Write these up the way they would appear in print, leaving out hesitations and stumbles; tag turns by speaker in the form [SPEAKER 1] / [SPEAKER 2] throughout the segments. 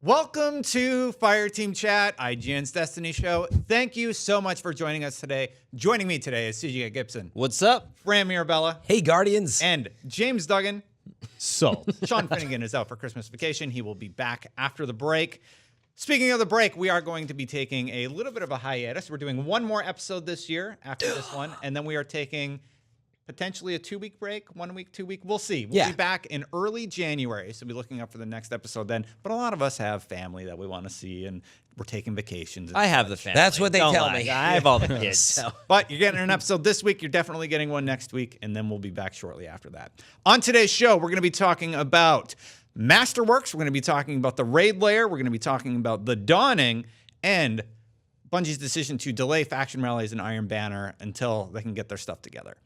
[SPEAKER 1] Welcome to Fireteam Chat, IGN's Destiny show. Thank you so much for joining us today. Joining me today is CJ Gibson.
[SPEAKER 2] What's up?
[SPEAKER 1] Fran Mirabella.
[SPEAKER 3] Hey, Guardians.
[SPEAKER 1] And James Duggan.
[SPEAKER 4] So,
[SPEAKER 1] Sean Finnegan is out for Christmas vacation. He will be back after the break. Speaking of the break, we are going to be taking a little bit of a hiatus. We're doing one more episode this year after this one, and then we are taking potentially a 2-week break, 1 week, 2 week. We'll see. We'll be back in early January, so we'll be looking up for the next episode then. But a lot of us have family that we want to see, and we're taking vacations.
[SPEAKER 2] I have the family.
[SPEAKER 3] That's what they
[SPEAKER 2] Don't
[SPEAKER 3] tell
[SPEAKER 2] lie.
[SPEAKER 3] me.
[SPEAKER 2] I have all the kids.
[SPEAKER 3] So.
[SPEAKER 1] But you're getting an episode this week. You're definitely getting one next week, and then we'll be back shortly after that. On today's show, we're going to be talking about Masterworks. We're going to be talking about the Raid Lair. We're going to be talking about the Dawning and Bungie's decision to delay faction rallies and Iron Banner until they can get their stuff together.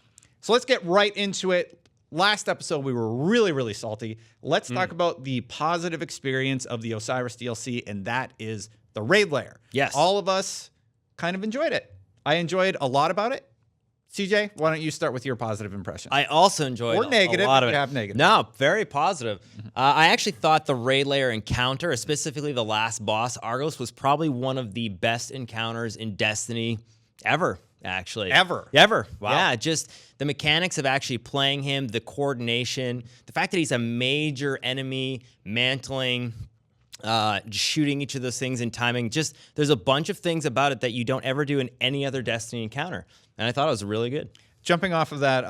[SPEAKER 1] So let's get right into it. Last episode, we were really salty. Let's talk about the positive experience of the Osiris DLC, and that is the Raid Lair.
[SPEAKER 2] Yes.
[SPEAKER 1] All of us kind of enjoyed it. I enjoyed a lot about it. CJ, why don't you start with your positive impression?
[SPEAKER 2] I also enjoyed
[SPEAKER 1] Or negative,
[SPEAKER 2] a lot
[SPEAKER 1] if
[SPEAKER 2] of
[SPEAKER 1] you
[SPEAKER 2] it.
[SPEAKER 1] have negative.
[SPEAKER 2] No, very positive. I actually thought the Raid Lair encounter, specifically the last boss, Argos, was probably one of the best encounters in Destiny ever. Actually.
[SPEAKER 1] Ever?
[SPEAKER 2] Wow. Yeah, just the mechanics of actually playing him, the coordination, the fact that he's a major enemy, mantling, shooting each of those things and timing. Just there's a bunch of things about it that you don't ever do in any other Destiny encounter. And I thought it was really good.
[SPEAKER 1] Jumping off of that,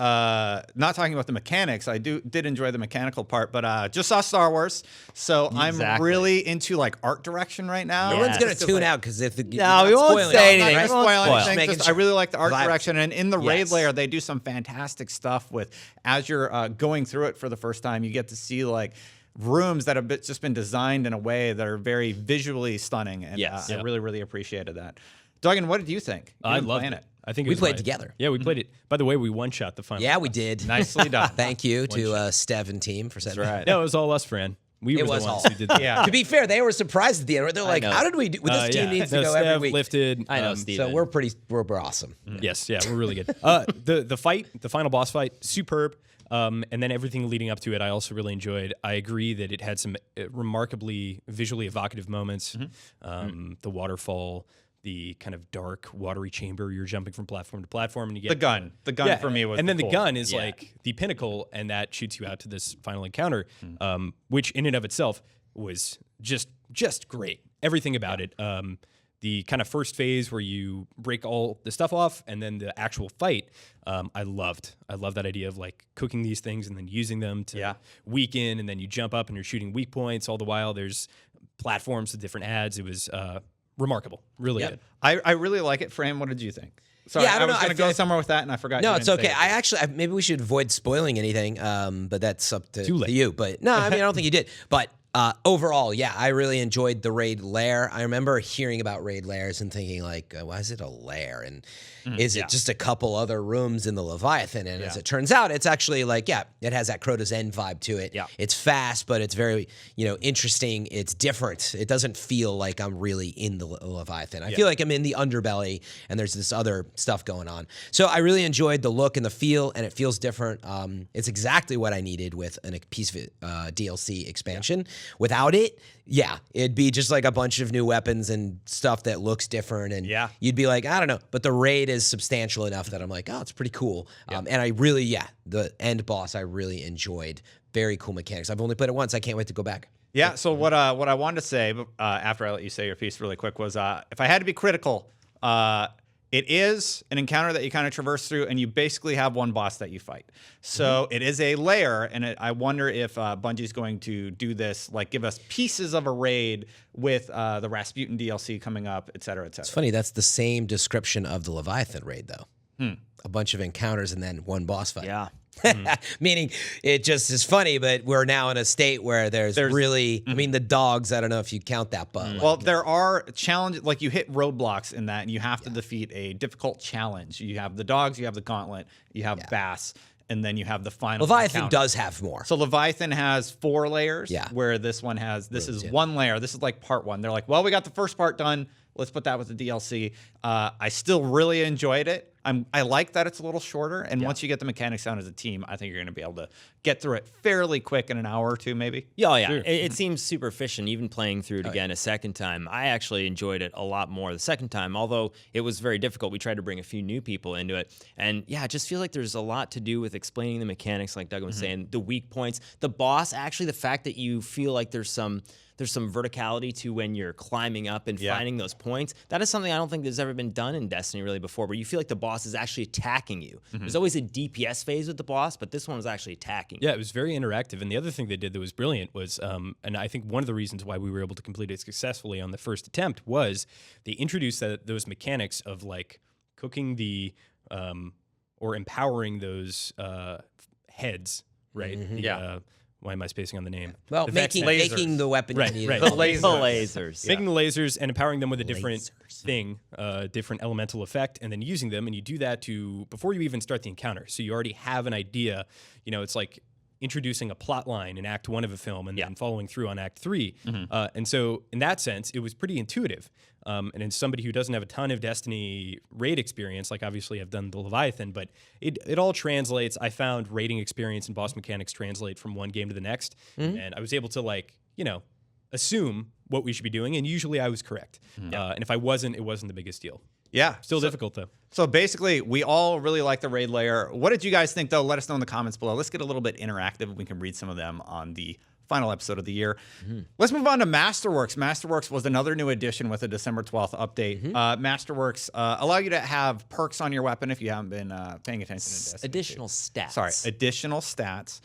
[SPEAKER 1] not talking about the mechanics, I did enjoy the mechanical part, but just saw Star Wars, so I'm really into like art direction right now.
[SPEAKER 3] No one's going to tune out because if
[SPEAKER 2] we won't say anything.
[SPEAKER 1] I'm not gonna spoil anything.
[SPEAKER 3] Just
[SPEAKER 1] I really like the art
[SPEAKER 3] Vibe.
[SPEAKER 1] direction, and in the Raid Lair, they do some fantastic stuff with as you're going through it for the first time. You get to see like rooms that have just been designed in a way that are very visually stunning, and I really appreciated that. Duggan, what did you think?
[SPEAKER 4] I loved it. I think
[SPEAKER 3] We played together.
[SPEAKER 4] Yeah, we played it. By the way, we one-shot the final.
[SPEAKER 3] Yeah, we did.
[SPEAKER 1] Nicely done.
[SPEAKER 3] Thank you to Stev and team for sending
[SPEAKER 1] right.
[SPEAKER 4] No, it was all us, Fran. We were the
[SPEAKER 3] was
[SPEAKER 4] ones
[SPEAKER 3] all.
[SPEAKER 4] who did that.
[SPEAKER 1] Yeah.
[SPEAKER 3] To be fair, they were surprised at the end. They're like, how did we do? Well, this team needs to go every
[SPEAKER 4] Steph
[SPEAKER 3] week.
[SPEAKER 4] lifted.
[SPEAKER 2] I know, Steve.
[SPEAKER 3] So we're awesome.
[SPEAKER 4] Yes, yeah, we're really good. The fight, the final boss fight, superb. And then everything leading up to it, I also really enjoyed. I agree that it had some remarkably visually evocative moments. The waterfall, the kind of dark, watery chamber. You're jumping from platform to platform, and you get
[SPEAKER 1] The gun for me was
[SPEAKER 4] and then
[SPEAKER 1] cool.
[SPEAKER 4] the gun is like the pinnacle, and that shoots you out to this final encounter, which in and of itself was just great. Everything about it. The kind of first phase where you break all the stuff off, and then the actual fight, I loved that idea of like cooking these things and then using them to weaken, and then you jump up and you're shooting weak points all the while. There's platforms with different ads. It was remarkable, really good.
[SPEAKER 1] I really like it. Fran, what did you think? Sorry,
[SPEAKER 3] Yeah, I don't
[SPEAKER 1] was
[SPEAKER 3] know.
[SPEAKER 1] going to
[SPEAKER 3] I
[SPEAKER 1] go
[SPEAKER 3] feel-
[SPEAKER 1] somewhere with that, and I forgot.
[SPEAKER 3] No,
[SPEAKER 1] you
[SPEAKER 3] it's
[SPEAKER 1] didn't say
[SPEAKER 3] okay.
[SPEAKER 1] it.
[SPEAKER 3] Maybe we should avoid spoiling anything, but that's up to
[SPEAKER 4] Too late.
[SPEAKER 3] you. But no, I mean, I don't think you did. But overall, yeah, I really enjoyed the Raid Lair. I remember hearing about Raid Lairs and thinking like, why is it a lair? And is it just a couple other rooms in the Leviathan? And as it turns out, it's actually like, it has that Crota's End vibe to it.
[SPEAKER 2] Yeah.
[SPEAKER 3] It's fast, but it's very, interesting. It's different. It doesn't feel like I'm really in the Leviathan. I feel like I'm in the underbelly and there's this other stuff going on. So I really enjoyed the look and the feel, and it feels different. It's exactly what I needed with a piece of DLC expansion. Without it, it'd be just like a bunch of new weapons and stuff that looks different. And you'd be like, I don't know. But the raid is substantial enough that I'm like, oh, it's pretty cool. And I really, the end boss I really enjoyed. Very cool mechanics. I've only played it once. I can't wait to go back.
[SPEAKER 1] Yeah, so what I wanted to say after I let you say your piece really quick was if I had to be critical, it is an encounter that you kind of traverse through, and you basically have one boss that you fight. So it is a lair, and I wonder if Bungie's going to do this, like give us pieces of a raid with the Rasputin DLC coming up, et cetera, et cetera.
[SPEAKER 3] It's funny. That's the same description of the Leviathan raid, though. A bunch of encounters and then one boss fight.
[SPEAKER 2] Yeah.
[SPEAKER 3] Meaning it just is funny, but we're now in a state where there's really, I mean, the dogs, I don't know if you count that, but.
[SPEAKER 1] Well, there are challenges, like you hit roadblocks in that, and you have to defeat a difficult challenge. You have the dogs, you have the gauntlet, you have Bass, and then you have the final
[SPEAKER 3] Leviathan
[SPEAKER 1] encounter.
[SPEAKER 3] does have more.
[SPEAKER 1] So Leviathan has 4 layers,
[SPEAKER 3] Yeah.
[SPEAKER 1] where this one has, this is one layer. This is like part 1. They're like, well, we got the first part done. let's put that with the DLC. I still really enjoyed it. I like that it's a little shorter, and once you get the mechanics down as a team, I think you're going to be able to get through it fairly quick in an hour or two, maybe.
[SPEAKER 2] Yeah, oh, yeah. It seems super efficient. Even playing through it again a second time, I actually enjoyed it a lot more the second time. Although it was very difficult, we tried to bring a few new people into it, and yeah, it just feels like there's a lot to do with explaining the mechanics, like Doug was saying, the weak points, the boss. Actually, the fact that you feel like there's some verticality to when you're climbing up and finding those points. That is something I don't think there's ever been done in Destiny really before, where you feel like the boss is actually attacking you. There's always a DPS phase with the boss, but this one was actually attacking you.
[SPEAKER 4] Yeah, it was very interactive. And the other thing they did that was brilliant was, and I think one of the reasons why we were able to complete it successfully on the first attempt was they introduced those mechanics of like cooking the, or empowering those heads, right? Why am I spacing on the name?
[SPEAKER 3] Well, making the weapon you need.
[SPEAKER 1] The
[SPEAKER 2] lasers.
[SPEAKER 4] Making the lasers and empowering them with a different thing, different elemental effect, and then using them. And you do that before you even start the encounter. So you already have an idea. You know, it's like introducing a plot line in Act 1 of a film and then following through on Act 3. And so in that sense, it was pretty intuitive. And as somebody who doesn't have a ton of Destiny raid experience, like obviously I've done the Leviathan, but it all translates. I found raiding experience and boss mechanics translate from one game to the next. And I was able to assume what we should be doing. And usually I was correct. And if I wasn't, it wasn't the biggest deal.
[SPEAKER 1] Yeah.
[SPEAKER 4] Still difficult though.
[SPEAKER 1] So basically, we all really like the Raid Lair. What did you guys think, though? Let us know in the comments below. Let's get a little bit interactive. We can read some of them on the final episode of the year. Let's move on to Masterworks. Masterworks was another new addition with a December 12th update. Masterworks allow you to have perks on your weapon if you haven't been paying attention to Destiny.
[SPEAKER 2] Additional stats.
[SPEAKER 1] Sorry, additional stats.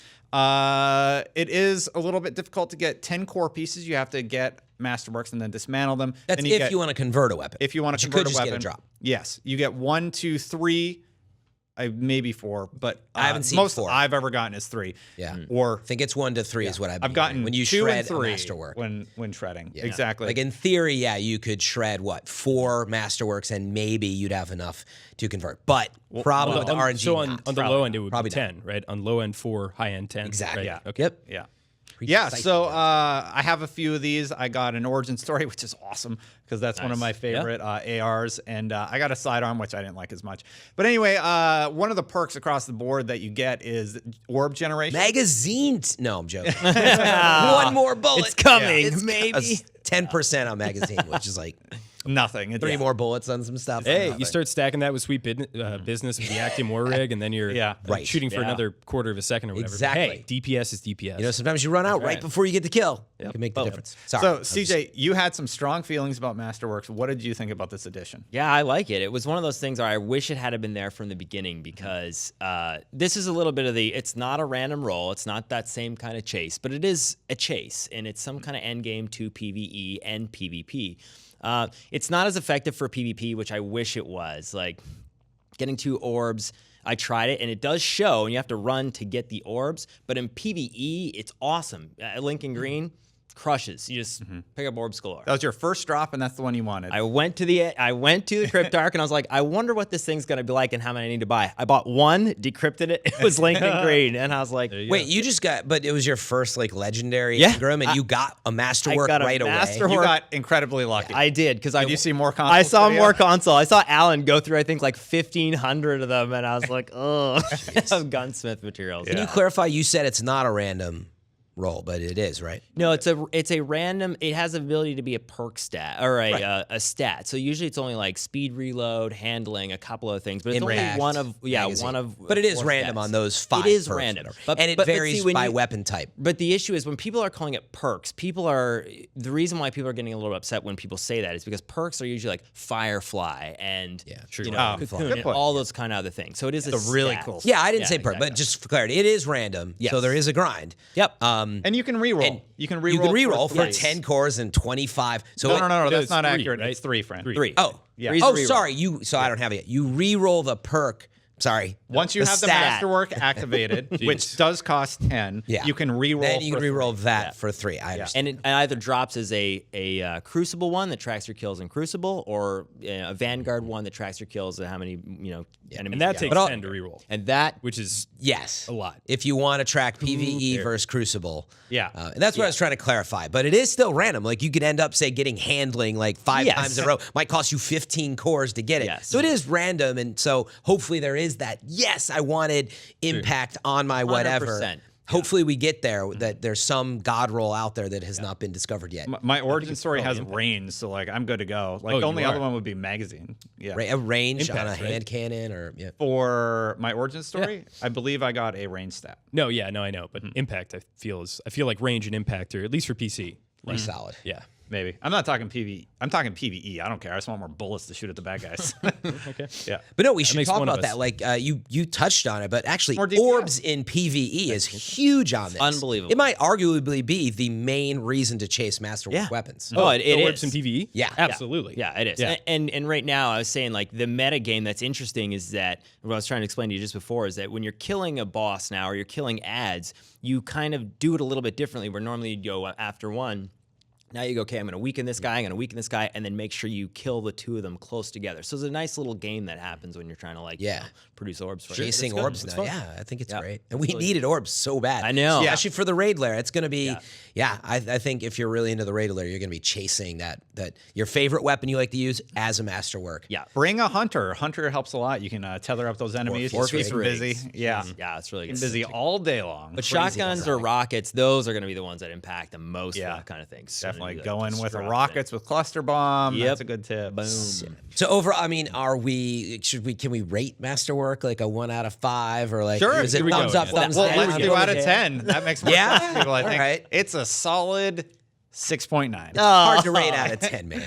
[SPEAKER 1] It is a little bit difficult to get 10 core pieces. You have to get Masterworks and then dismantle them.
[SPEAKER 3] That's
[SPEAKER 1] then
[SPEAKER 3] if you want to convert a weapon.
[SPEAKER 1] If you want to
[SPEAKER 3] you
[SPEAKER 1] convert
[SPEAKER 3] could
[SPEAKER 1] a
[SPEAKER 3] just
[SPEAKER 1] weapon.
[SPEAKER 3] get a drop.
[SPEAKER 1] Yes. You get 1, 2, 3. Maybe 4, but
[SPEAKER 3] I haven't seen
[SPEAKER 1] most
[SPEAKER 3] 4.
[SPEAKER 1] I've ever gotten is 3.
[SPEAKER 3] Yeah.
[SPEAKER 1] Or
[SPEAKER 3] I think it's 1 to 3 is what
[SPEAKER 1] I've gotten
[SPEAKER 3] when you
[SPEAKER 1] 2
[SPEAKER 3] shred
[SPEAKER 1] and 3
[SPEAKER 3] a masterwork.
[SPEAKER 1] when shredding. Yeah. Exactly.
[SPEAKER 3] Like in theory, you could shred 4 masterworks and maybe you'd have enough to convert. But probably with the RNG.
[SPEAKER 4] So on the low end, it would be 10,
[SPEAKER 3] not.
[SPEAKER 4] right? On low end 4, high end 10.
[SPEAKER 3] Exactly.
[SPEAKER 4] Right?
[SPEAKER 1] Yeah.
[SPEAKER 4] Okay.
[SPEAKER 3] Yep.
[SPEAKER 1] Yeah. Yeah, so I have a few of these. I got an origin story, which is awesome because that's one of my favorite ARs, and I got a sidearm, which I didn't like as much. But anyway, one of the perks across the board that you get is orb generation.
[SPEAKER 3] Magazines. No, I'm joking. One more bullet.
[SPEAKER 2] It's coming,
[SPEAKER 3] It's
[SPEAKER 2] maybe.
[SPEAKER 3] 10% on magazine, which is like
[SPEAKER 1] Nothing.
[SPEAKER 3] 3 more bullets on some stuff.
[SPEAKER 4] Hey,
[SPEAKER 3] Nothing.
[SPEAKER 4] you start stacking that with sweet business of the Actium War Rig, and then you're shooting for another quarter of a second or whatever.
[SPEAKER 3] Exactly.
[SPEAKER 4] But hey, DPS is DPS.
[SPEAKER 3] You know, sometimes you run out right before you get the kill. It can make the difference. Sorry.
[SPEAKER 1] So, CJ, you had some strong feelings about Masterworks. What did you think about this edition?
[SPEAKER 2] Yeah, I like it. It was one of those things where I wish it had been there from the beginning because this is a little bit of it's not a random roll. It's not that same kind of chase, but it is a chase, and it's some kind of end game to PvE and PvP. It's not as effective for PvP, which I wish it was. Like getting 2 orbs, I tried it, and it does show, and you have to run to get the orbs. But in PvE, it's awesome. Lincoln Green crushes. You just pick up orbs galore.
[SPEAKER 1] That was your first drop, and that's the one you wanted.
[SPEAKER 2] I went to the Cryptarch, and I was like, I wonder what this thing's gonna be like and how many I need to buy. I bought 1, decrypted it. It was Lincoln Green, and I was like,
[SPEAKER 3] wait, you just got, but it was your first legendary
[SPEAKER 2] Yeah.
[SPEAKER 3] Ingram, and you got a masterwork
[SPEAKER 2] got a
[SPEAKER 3] right away.
[SPEAKER 2] masterwork.
[SPEAKER 1] You got incredibly lucky.
[SPEAKER 2] I did because
[SPEAKER 1] Did you see more consoles?
[SPEAKER 2] I saw
[SPEAKER 1] today?
[SPEAKER 2] more console. I saw Alan go through I think like 1,500 of them, and I was like, oh, of gunsmith materials.
[SPEAKER 3] Can you clarify? You said it's not a random roll, but it is, right?
[SPEAKER 2] No, it's a random. It has the ability to be a perk stat or a stat. So usually it's only like speed, reload, handling, a couple of things. But it's
[SPEAKER 3] Impact,
[SPEAKER 2] only
[SPEAKER 3] magazine.
[SPEAKER 2] one of.
[SPEAKER 3] But it is
[SPEAKER 2] 4
[SPEAKER 3] random
[SPEAKER 2] stats.
[SPEAKER 3] on those 5.
[SPEAKER 2] It is
[SPEAKER 3] perks,
[SPEAKER 2] random,
[SPEAKER 3] whatever. And it varies
[SPEAKER 2] see,
[SPEAKER 3] by weapon type.
[SPEAKER 2] But the issue is when people are calling it perks, the reason why people are getting a little upset when people say that is because perks are usually like Firefly and you know, Cocoon
[SPEAKER 1] Good
[SPEAKER 2] and
[SPEAKER 1] point.
[SPEAKER 2] all those kind of other things. So it is a
[SPEAKER 1] really
[SPEAKER 2] stat.
[SPEAKER 1] cool
[SPEAKER 3] Yeah, I didn't say perk,
[SPEAKER 2] exactly.
[SPEAKER 3] but just for clarity, it is random.
[SPEAKER 2] Yes.
[SPEAKER 3] So there is a grind.
[SPEAKER 2] Yep.
[SPEAKER 1] And you can reroll. You can reroll
[SPEAKER 3] for 10 cores and 25. So
[SPEAKER 1] No, that's
[SPEAKER 4] it's
[SPEAKER 1] not
[SPEAKER 4] 3,
[SPEAKER 1] accurate.
[SPEAKER 4] right?
[SPEAKER 1] It's 3, friend.
[SPEAKER 2] 3.
[SPEAKER 3] Oh,
[SPEAKER 1] Yeah.
[SPEAKER 2] Three's
[SPEAKER 3] oh,
[SPEAKER 2] a reroll.
[SPEAKER 3] sorry. So I don't have it yet. You reroll the perk Sorry.
[SPEAKER 1] Once you have the
[SPEAKER 3] stat.
[SPEAKER 1] masterwork activated, which does cost 10,
[SPEAKER 3] Yeah.
[SPEAKER 1] you can reroll.
[SPEAKER 3] Then you can
[SPEAKER 1] for
[SPEAKER 3] reroll
[SPEAKER 1] 3.
[SPEAKER 3] that for 3. I understand.
[SPEAKER 2] And it either drops as a Crucible one that tracks your kills in Crucible, or a Vanguard one that tracks your kills and how many enemies.
[SPEAKER 4] And that
[SPEAKER 2] you
[SPEAKER 4] takes
[SPEAKER 2] got.
[SPEAKER 4] 10 to reroll,
[SPEAKER 2] And that
[SPEAKER 4] which is
[SPEAKER 3] Yes.
[SPEAKER 4] a lot.
[SPEAKER 3] If you want to track PvE versus Crucible.
[SPEAKER 1] Yeah.
[SPEAKER 3] And that's what I was trying to clarify. But it is still random. Like you could end up, say, getting handling like 5
[SPEAKER 2] Yes.
[SPEAKER 3] times in a row. Might cost you 15 cores to get it.
[SPEAKER 2] Yes.
[SPEAKER 3] So it is random. And so hopefully there is that, yes, I wanted impact on my whatever.
[SPEAKER 2] 100%.
[SPEAKER 3] Hopefully we get there, that there's some god roll out there that has not been discovered yet.
[SPEAKER 1] My origin story has range, so like I'm good to go. Like the only other one would be magazine. Yeah.
[SPEAKER 3] A range
[SPEAKER 4] Impact,
[SPEAKER 3] on a
[SPEAKER 4] right?
[SPEAKER 3] hand cannon or
[SPEAKER 1] For my origin story, I believe I got a range stat.
[SPEAKER 4] No, I know, but impact I feel like range and impact are, at least for PC,
[SPEAKER 3] pretty solid.
[SPEAKER 4] yeah.
[SPEAKER 1] Maybe. I'm not talking PvE. I'm talking PvE. I don't care. I just want more bullets to shoot at the bad guys.
[SPEAKER 4] Okay.
[SPEAKER 1] Yeah.
[SPEAKER 3] But no, we should
[SPEAKER 4] makes
[SPEAKER 3] talk
[SPEAKER 4] one of
[SPEAKER 3] about
[SPEAKER 4] us.
[SPEAKER 3] that. Like you touched on it, but actually,
[SPEAKER 1] More DPS.
[SPEAKER 3] orbs in PVE is huge on this.
[SPEAKER 2] Unbelievable.
[SPEAKER 3] It might arguably be the main reason to chase masterwork weapons.
[SPEAKER 2] Oh, it
[SPEAKER 4] the orbs
[SPEAKER 2] is.
[SPEAKER 4] in PvE?
[SPEAKER 3] Yeah.
[SPEAKER 4] Absolutely.
[SPEAKER 2] Yeah, it is.
[SPEAKER 4] Yeah.
[SPEAKER 2] And right now, I was saying like the meta game that's interesting is that what I was trying to explain to you just before is that when you're killing a boss now or you're killing ads, you kind of do it a little bit differently. Where normally you'd go after one. Now you go, okay, I'm going to weaken this guy, and then make sure you kill the two of them close together. So it's a nice little game that happens when you're trying to produce orbs for
[SPEAKER 3] Chasing
[SPEAKER 2] it.
[SPEAKER 3] orbs now. Yeah, I think it's great. And we needed orbs so bad.
[SPEAKER 2] I know.
[SPEAKER 3] Especially for the Raid Lair. It's going to be, I think if you're really into the Raid Lair, you're going to be chasing that your favorite weapon you like to use as a masterwork.
[SPEAKER 2] Yeah.
[SPEAKER 1] Bring a hunter. Hunter helps a lot. You can tether up those enemies.
[SPEAKER 3] Or
[SPEAKER 1] Keep them busy. Yeah.
[SPEAKER 2] Yeah, it's really
[SPEAKER 1] Keep
[SPEAKER 2] good.
[SPEAKER 1] them busy all day long.
[SPEAKER 2] But shotguns or rockets, those are going to be the ones that impact the most for that kind of thing. So
[SPEAKER 1] Definitely
[SPEAKER 2] like
[SPEAKER 1] go in with the
[SPEAKER 2] destructive.
[SPEAKER 1] rockets with cluster bomb.
[SPEAKER 2] Yep.
[SPEAKER 1] That's a good tip.
[SPEAKER 2] Boom.
[SPEAKER 3] So overall, I mean, can we rate masterwork like a 1 out of 5 or like
[SPEAKER 1] Sure.
[SPEAKER 3] is it
[SPEAKER 4] Here we
[SPEAKER 3] thumbs
[SPEAKER 4] go.
[SPEAKER 3] up, thumbs
[SPEAKER 1] Well,
[SPEAKER 3] down?
[SPEAKER 1] let's do out of 10. That makes more
[SPEAKER 3] Yeah?
[SPEAKER 1] sense to people, I think.
[SPEAKER 3] All right.
[SPEAKER 1] It's a solid 6.9.
[SPEAKER 3] Hard to rate out of 10, man.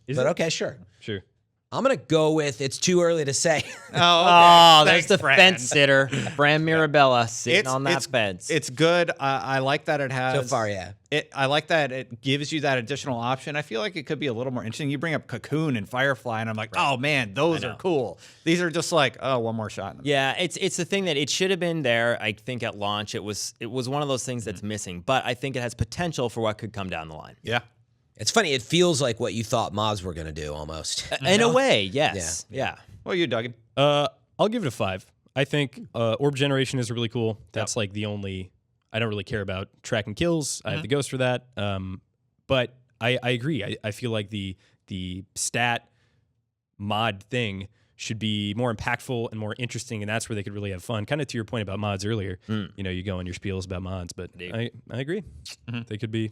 [SPEAKER 4] Is
[SPEAKER 3] But
[SPEAKER 4] it?
[SPEAKER 3] okay, sure.
[SPEAKER 4] Sure.
[SPEAKER 3] I'm gonna go with. It's too early to say.
[SPEAKER 2] Oh,
[SPEAKER 1] Thanks,
[SPEAKER 2] there's the
[SPEAKER 1] Fran.
[SPEAKER 2] fence sitter, Fran Mirabella, sitting on that fence.
[SPEAKER 1] It's good. I like that it has.
[SPEAKER 3] So far, yeah.
[SPEAKER 1] I like that it gives you that additional option. I feel like it could be a little more interesting. You bring up Cocoon and Firefly, and I'm like, oh man, those are cool. These are just like, oh, one more shot.
[SPEAKER 2] Yeah, it's the thing that it should have been there. I think at launch it was one of those things that's missing, but I think it has potential for what could come down the line.
[SPEAKER 1] Yeah.
[SPEAKER 3] It's funny. It feels like what you thought mods were gonna do almost.
[SPEAKER 2] In a way, yes. Yeah.
[SPEAKER 1] Well, you, Duggan.
[SPEAKER 4] I'll give it a 5. I think orb generation is really cool. That's like the only. I don't really care about tracking kills. I have the ghost for that. But I agree. I feel like the stat mod thing should be more impactful and more interesting, and that's where they could really have fun. Kind of to your point about mods earlier. You know, you go on your spiels about mods, but I agree. They could be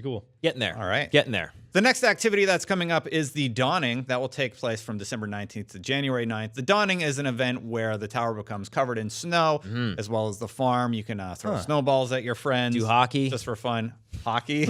[SPEAKER 4] cool.
[SPEAKER 2] Getting there.
[SPEAKER 1] All right.
[SPEAKER 2] Getting there.
[SPEAKER 1] The next activity that's coming up is the Dawning. That will take place from December 19th to January 9th. The Dawning is an event where the tower becomes covered in snow, as well as the farm. You can throw snowballs at your friends.
[SPEAKER 2] Do hockey.
[SPEAKER 1] Just for fun. Hockey,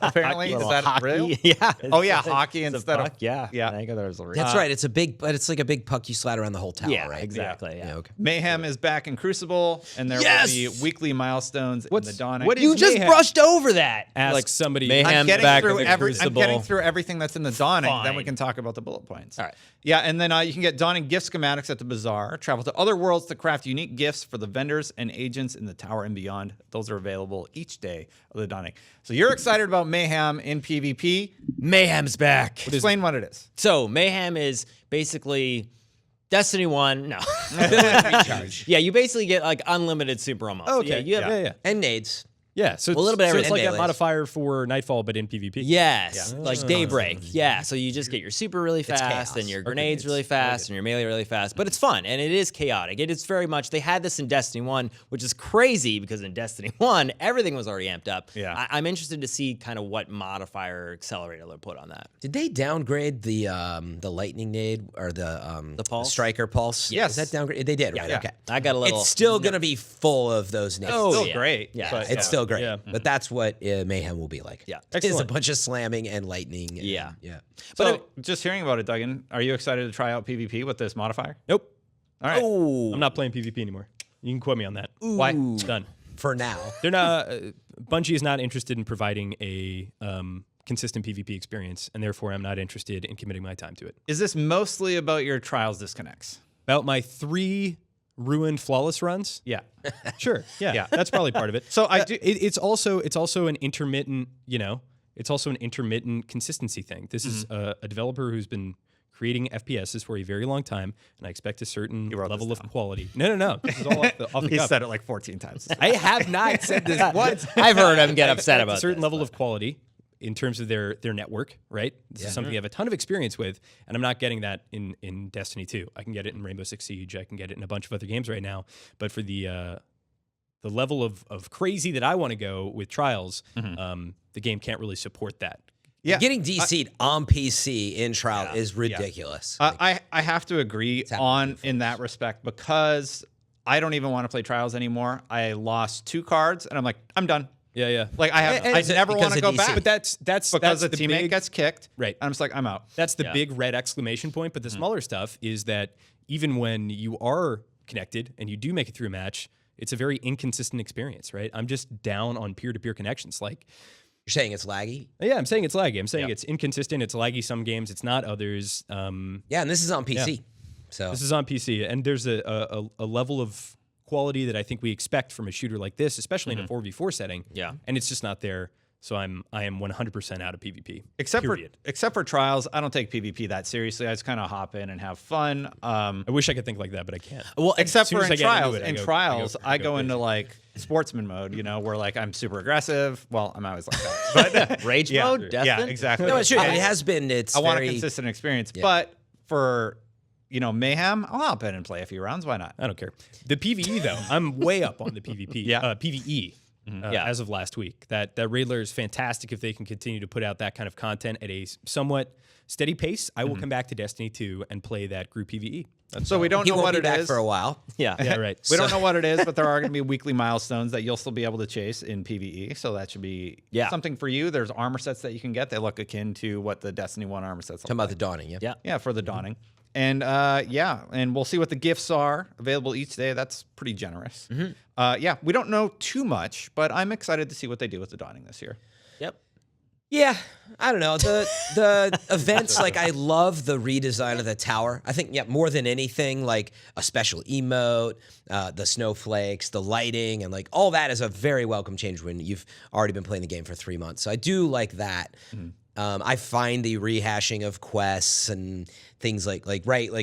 [SPEAKER 1] apparently. Is that
[SPEAKER 2] hockey.
[SPEAKER 1] real?
[SPEAKER 2] Yeah.
[SPEAKER 1] Oh, yeah, hockey
[SPEAKER 2] It's a
[SPEAKER 1] instead of...
[SPEAKER 2] puck, yeah.
[SPEAKER 1] Yeah.
[SPEAKER 2] I think there's a
[SPEAKER 3] That's right. It's a big, but it's like a big puck you slide around the whole tower,
[SPEAKER 2] Yeah,
[SPEAKER 3] right?
[SPEAKER 2] exactly. Yeah.
[SPEAKER 3] Okay.
[SPEAKER 1] Mayhem is back in Crucible, and there
[SPEAKER 3] Yes!
[SPEAKER 1] will be weekly milestones in the Dawning.
[SPEAKER 4] what is
[SPEAKER 2] You just
[SPEAKER 4] Mayhem?
[SPEAKER 2] brushed over that.
[SPEAKER 4] Ask somebody.
[SPEAKER 2] Mayhem
[SPEAKER 1] I'm getting,
[SPEAKER 2] back
[SPEAKER 1] through
[SPEAKER 2] in the
[SPEAKER 1] I'm
[SPEAKER 2] Crucible.
[SPEAKER 1] getting through everything that's in the Dawning. Then we
[SPEAKER 2] Fine.
[SPEAKER 1] can talk about the bullet points.
[SPEAKER 2] All right.
[SPEAKER 1] Yeah, and then you can get Dawning gift schematics at the bazaar. Travel to other worlds to craft unique gifts for the vendors and agents in the tower and beyond. Those are available each day of the Dawning. So you're excited about Mayhem in PvP.
[SPEAKER 2] Mayhem's back.
[SPEAKER 1] Explain what it is.
[SPEAKER 2] So Mayhem is basically Destiny 1. No.
[SPEAKER 3] Recharge.
[SPEAKER 2] Yeah, you basically get like unlimited super almost.
[SPEAKER 4] Okay.
[SPEAKER 2] Yeah, you have,
[SPEAKER 4] Yeah.
[SPEAKER 3] And nades.
[SPEAKER 4] Yeah. So
[SPEAKER 2] A little bit
[SPEAKER 4] so
[SPEAKER 2] of
[SPEAKER 4] it's like
[SPEAKER 3] everything.
[SPEAKER 4] a modifier for Nightfall, but in PvP.
[SPEAKER 2] Yes, like Daybreak. Yeah, so you just get your super really fast
[SPEAKER 3] chaos.
[SPEAKER 2] and your grenades really fast and your melee really fast, but it's fun and it is chaotic. It is very much, they had this in Destiny 1, which is crazy because in Destiny 1, everything was already amped up.
[SPEAKER 1] Yeah.
[SPEAKER 2] I'm interested to see kind of what modifier or accelerator they'll put on that.
[SPEAKER 3] Did they downgrade the lightning nade or the
[SPEAKER 2] pulse?
[SPEAKER 3] striker pulse?
[SPEAKER 1] Yes.
[SPEAKER 3] Is that downgrade? They did, right?
[SPEAKER 1] Yeah.
[SPEAKER 3] Okay.
[SPEAKER 2] I got a little.
[SPEAKER 3] It's still gonna be full of those nades.
[SPEAKER 2] Oh,
[SPEAKER 1] Still
[SPEAKER 2] yeah.
[SPEAKER 1] great.
[SPEAKER 2] Yeah.
[SPEAKER 1] but,
[SPEAKER 3] It's still great.
[SPEAKER 4] Yeah.
[SPEAKER 3] But that's what Mayhem will be like.
[SPEAKER 2] Yeah.
[SPEAKER 3] It's a
[SPEAKER 4] Excellent.
[SPEAKER 3] bunch of slamming and lightning. And,
[SPEAKER 2] Yeah.
[SPEAKER 3] Yeah.
[SPEAKER 1] So just hearing about it, Duggan, are you excited to try out PvP with this modifier?
[SPEAKER 4] Nope.
[SPEAKER 1] All right.
[SPEAKER 2] Oh,
[SPEAKER 4] I'm not playing PvP anymore. You can quote me on that.
[SPEAKER 1] Why?
[SPEAKER 4] It's done.
[SPEAKER 3] For now.
[SPEAKER 4] They're not. Bungie is not interested in providing a consistent PvP experience, and therefore I'm not interested in committing my time to it.
[SPEAKER 1] Is this mostly about your trials disconnects?
[SPEAKER 4] About my 3 ruin flawless runs.
[SPEAKER 1] Yeah.
[SPEAKER 4] Sure. Yeah.
[SPEAKER 1] Yeah.
[SPEAKER 4] That's probably part of it.
[SPEAKER 1] So I do.
[SPEAKER 4] It's also an intermittent, it's also an intermittent consistency thing. This is a developer who's been creating FPSs for a very long time, and I expect a certain level of quality. No. This is all off the
[SPEAKER 1] He
[SPEAKER 4] cuff.
[SPEAKER 1] said it like 14 times.
[SPEAKER 4] I have not said this once.
[SPEAKER 2] I've heard him get upset about
[SPEAKER 4] a certain
[SPEAKER 2] this,
[SPEAKER 4] level of quality in terms of their network, right? This is something I have a ton of experience with, and I'm not getting that in Destiny 2. I can get it in Rainbow Six Siege. I can get it in a bunch of other games right now. But for the level of crazy that I want to go with Trials, the game can't really support that.
[SPEAKER 1] Yeah.
[SPEAKER 3] Getting DC'd on PC in trial is ridiculous.
[SPEAKER 1] I have to agree in that respect because I don't even want to play Trials anymore. I lost 2 cards and I'm like, I'm done.
[SPEAKER 4] Yeah.
[SPEAKER 1] Like I never want to go
[SPEAKER 3] DC.
[SPEAKER 1] back.
[SPEAKER 4] But that's
[SPEAKER 1] because the teammate
[SPEAKER 4] big,
[SPEAKER 1] gets kicked.
[SPEAKER 4] Right.
[SPEAKER 1] I'm just like, I'm out.
[SPEAKER 4] That's the big red exclamation point. But the smaller stuff is that even when you are connected and you do make it through a match, it's a very inconsistent experience, right? I'm just down on peer-to-peer connections. Like,
[SPEAKER 3] You're saying it's laggy?
[SPEAKER 4] yeah, I'm saying it's laggy. I'm saying it's inconsistent. It's laggy some games. It's not others.
[SPEAKER 3] Yeah, and this is on PC. So
[SPEAKER 4] This is on PC, and there's a level of quality that I think we expect from a shooter like this, especially in a 4v4 setting.
[SPEAKER 2] Yeah.
[SPEAKER 4] And it's just not there. So I am 100% out of PvP.
[SPEAKER 1] Except
[SPEAKER 4] period.
[SPEAKER 1] for Trials, I don't take PvP that seriously. I just kind of hop in and have fun.
[SPEAKER 4] I wish I could think like that, but I can't.
[SPEAKER 1] Well, except
[SPEAKER 4] soon
[SPEAKER 1] for
[SPEAKER 4] as
[SPEAKER 1] in
[SPEAKER 4] I get into
[SPEAKER 1] Trials.
[SPEAKER 4] it,
[SPEAKER 1] In
[SPEAKER 4] I go
[SPEAKER 1] Trials, I go
[SPEAKER 4] crazy.
[SPEAKER 1] into like sportsman mode, where like I'm super aggressive. Well, I'm always like that. But
[SPEAKER 2] Rage mode,
[SPEAKER 1] yeah,
[SPEAKER 2] Destin?
[SPEAKER 1] exactly.
[SPEAKER 3] no, it's true. It has been. It's
[SPEAKER 1] I want a
[SPEAKER 3] very-
[SPEAKER 1] consistent experience. But for Mayhem, I'll hop in and play a few rounds. Why not?
[SPEAKER 4] I don't care. The PvE though, I'm way up on the PvP.
[SPEAKER 1] Yeah.
[SPEAKER 4] PvE. As of last week, that Raid Lair is fantastic if they can continue to put out that kind of content at a somewhat steady pace. I will come back to Destiny 2 and play that group PvE.
[SPEAKER 1] So we don't
[SPEAKER 3] He
[SPEAKER 1] know
[SPEAKER 3] won't
[SPEAKER 1] what
[SPEAKER 3] be
[SPEAKER 1] it
[SPEAKER 3] back
[SPEAKER 1] is.
[SPEAKER 3] for a while.
[SPEAKER 2] Yeah.
[SPEAKER 4] Yeah, right.
[SPEAKER 1] We don't know what it is, but there are going to be weekly milestones that you'll still be able to chase in PvE. So that should be something for you. There's armor sets that you can get. They look akin to what the Destiny 1 armor sets look
[SPEAKER 3] Talking about
[SPEAKER 1] like.
[SPEAKER 3] the dawning. Yeah.
[SPEAKER 1] Yeah, for the dawning. And and we'll see what the gifts are available each day. That's pretty generous. We don't know too much, but I'm excited to see what they do with the dawning this year.
[SPEAKER 2] Yep.
[SPEAKER 3] Yeah, I don't know. The events, like I love the redesign of the tower. I think, more than anything, like a special emote, the snowflakes, the lighting, and like all that is a very welcome change when you've already been playing the game for 3 months. So I do like that. I find the rehashing of quests and things like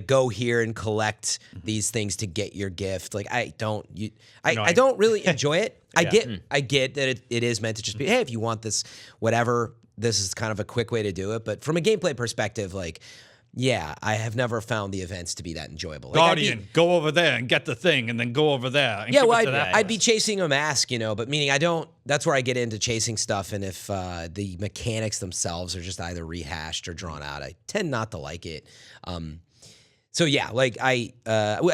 [SPEAKER 3] go here and collect these things to get your gift. Like I don't really enjoy it. I get that it is meant to just be, hey, if you want this, whatever, this is kind of a quick way to do it. But from a gameplay perspective, like, yeah, I have never found the events to be that enjoyable. Like,
[SPEAKER 1] Guardian, go over there and get the thing, and then go over there. And
[SPEAKER 3] yeah,
[SPEAKER 1] give
[SPEAKER 3] well,
[SPEAKER 1] it to that
[SPEAKER 3] I'd be chasing a mask, but meaning I don't. That's where I get into chasing stuff, and if the mechanics themselves are just either rehashed or drawn out, I tend not to like it. So yeah, like I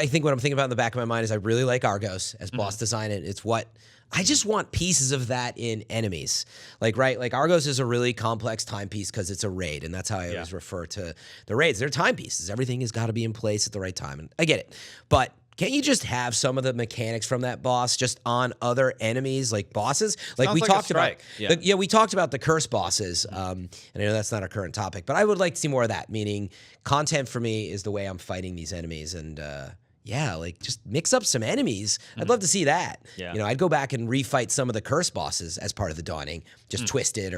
[SPEAKER 3] think what I'm thinking about in the back of my mind is I really like Argos as boss design, and it's what I just want pieces of that in enemies. Like Argos is a really complex timepiece because it's a raid, and that's how I always refer to the raids. They're timepieces. Everything has got to be in place at the right time, and I get it. But can't you just have some of the mechanics from that boss just on other enemies, like bosses? Like
[SPEAKER 1] Sounds
[SPEAKER 3] we
[SPEAKER 1] like a
[SPEAKER 3] talked about.
[SPEAKER 1] strike.
[SPEAKER 3] We talked about the curse bosses, and I know that's not our current topic, but I would like to see more of that. Meaning, content for me is the way I'm fighting these enemies, and like just mix up some enemies. I'd love to see that.
[SPEAKER 2] Yeah.
[SPEAKER 3] I'd go back and refight some of the curse bosses as part of the dawning, just twisted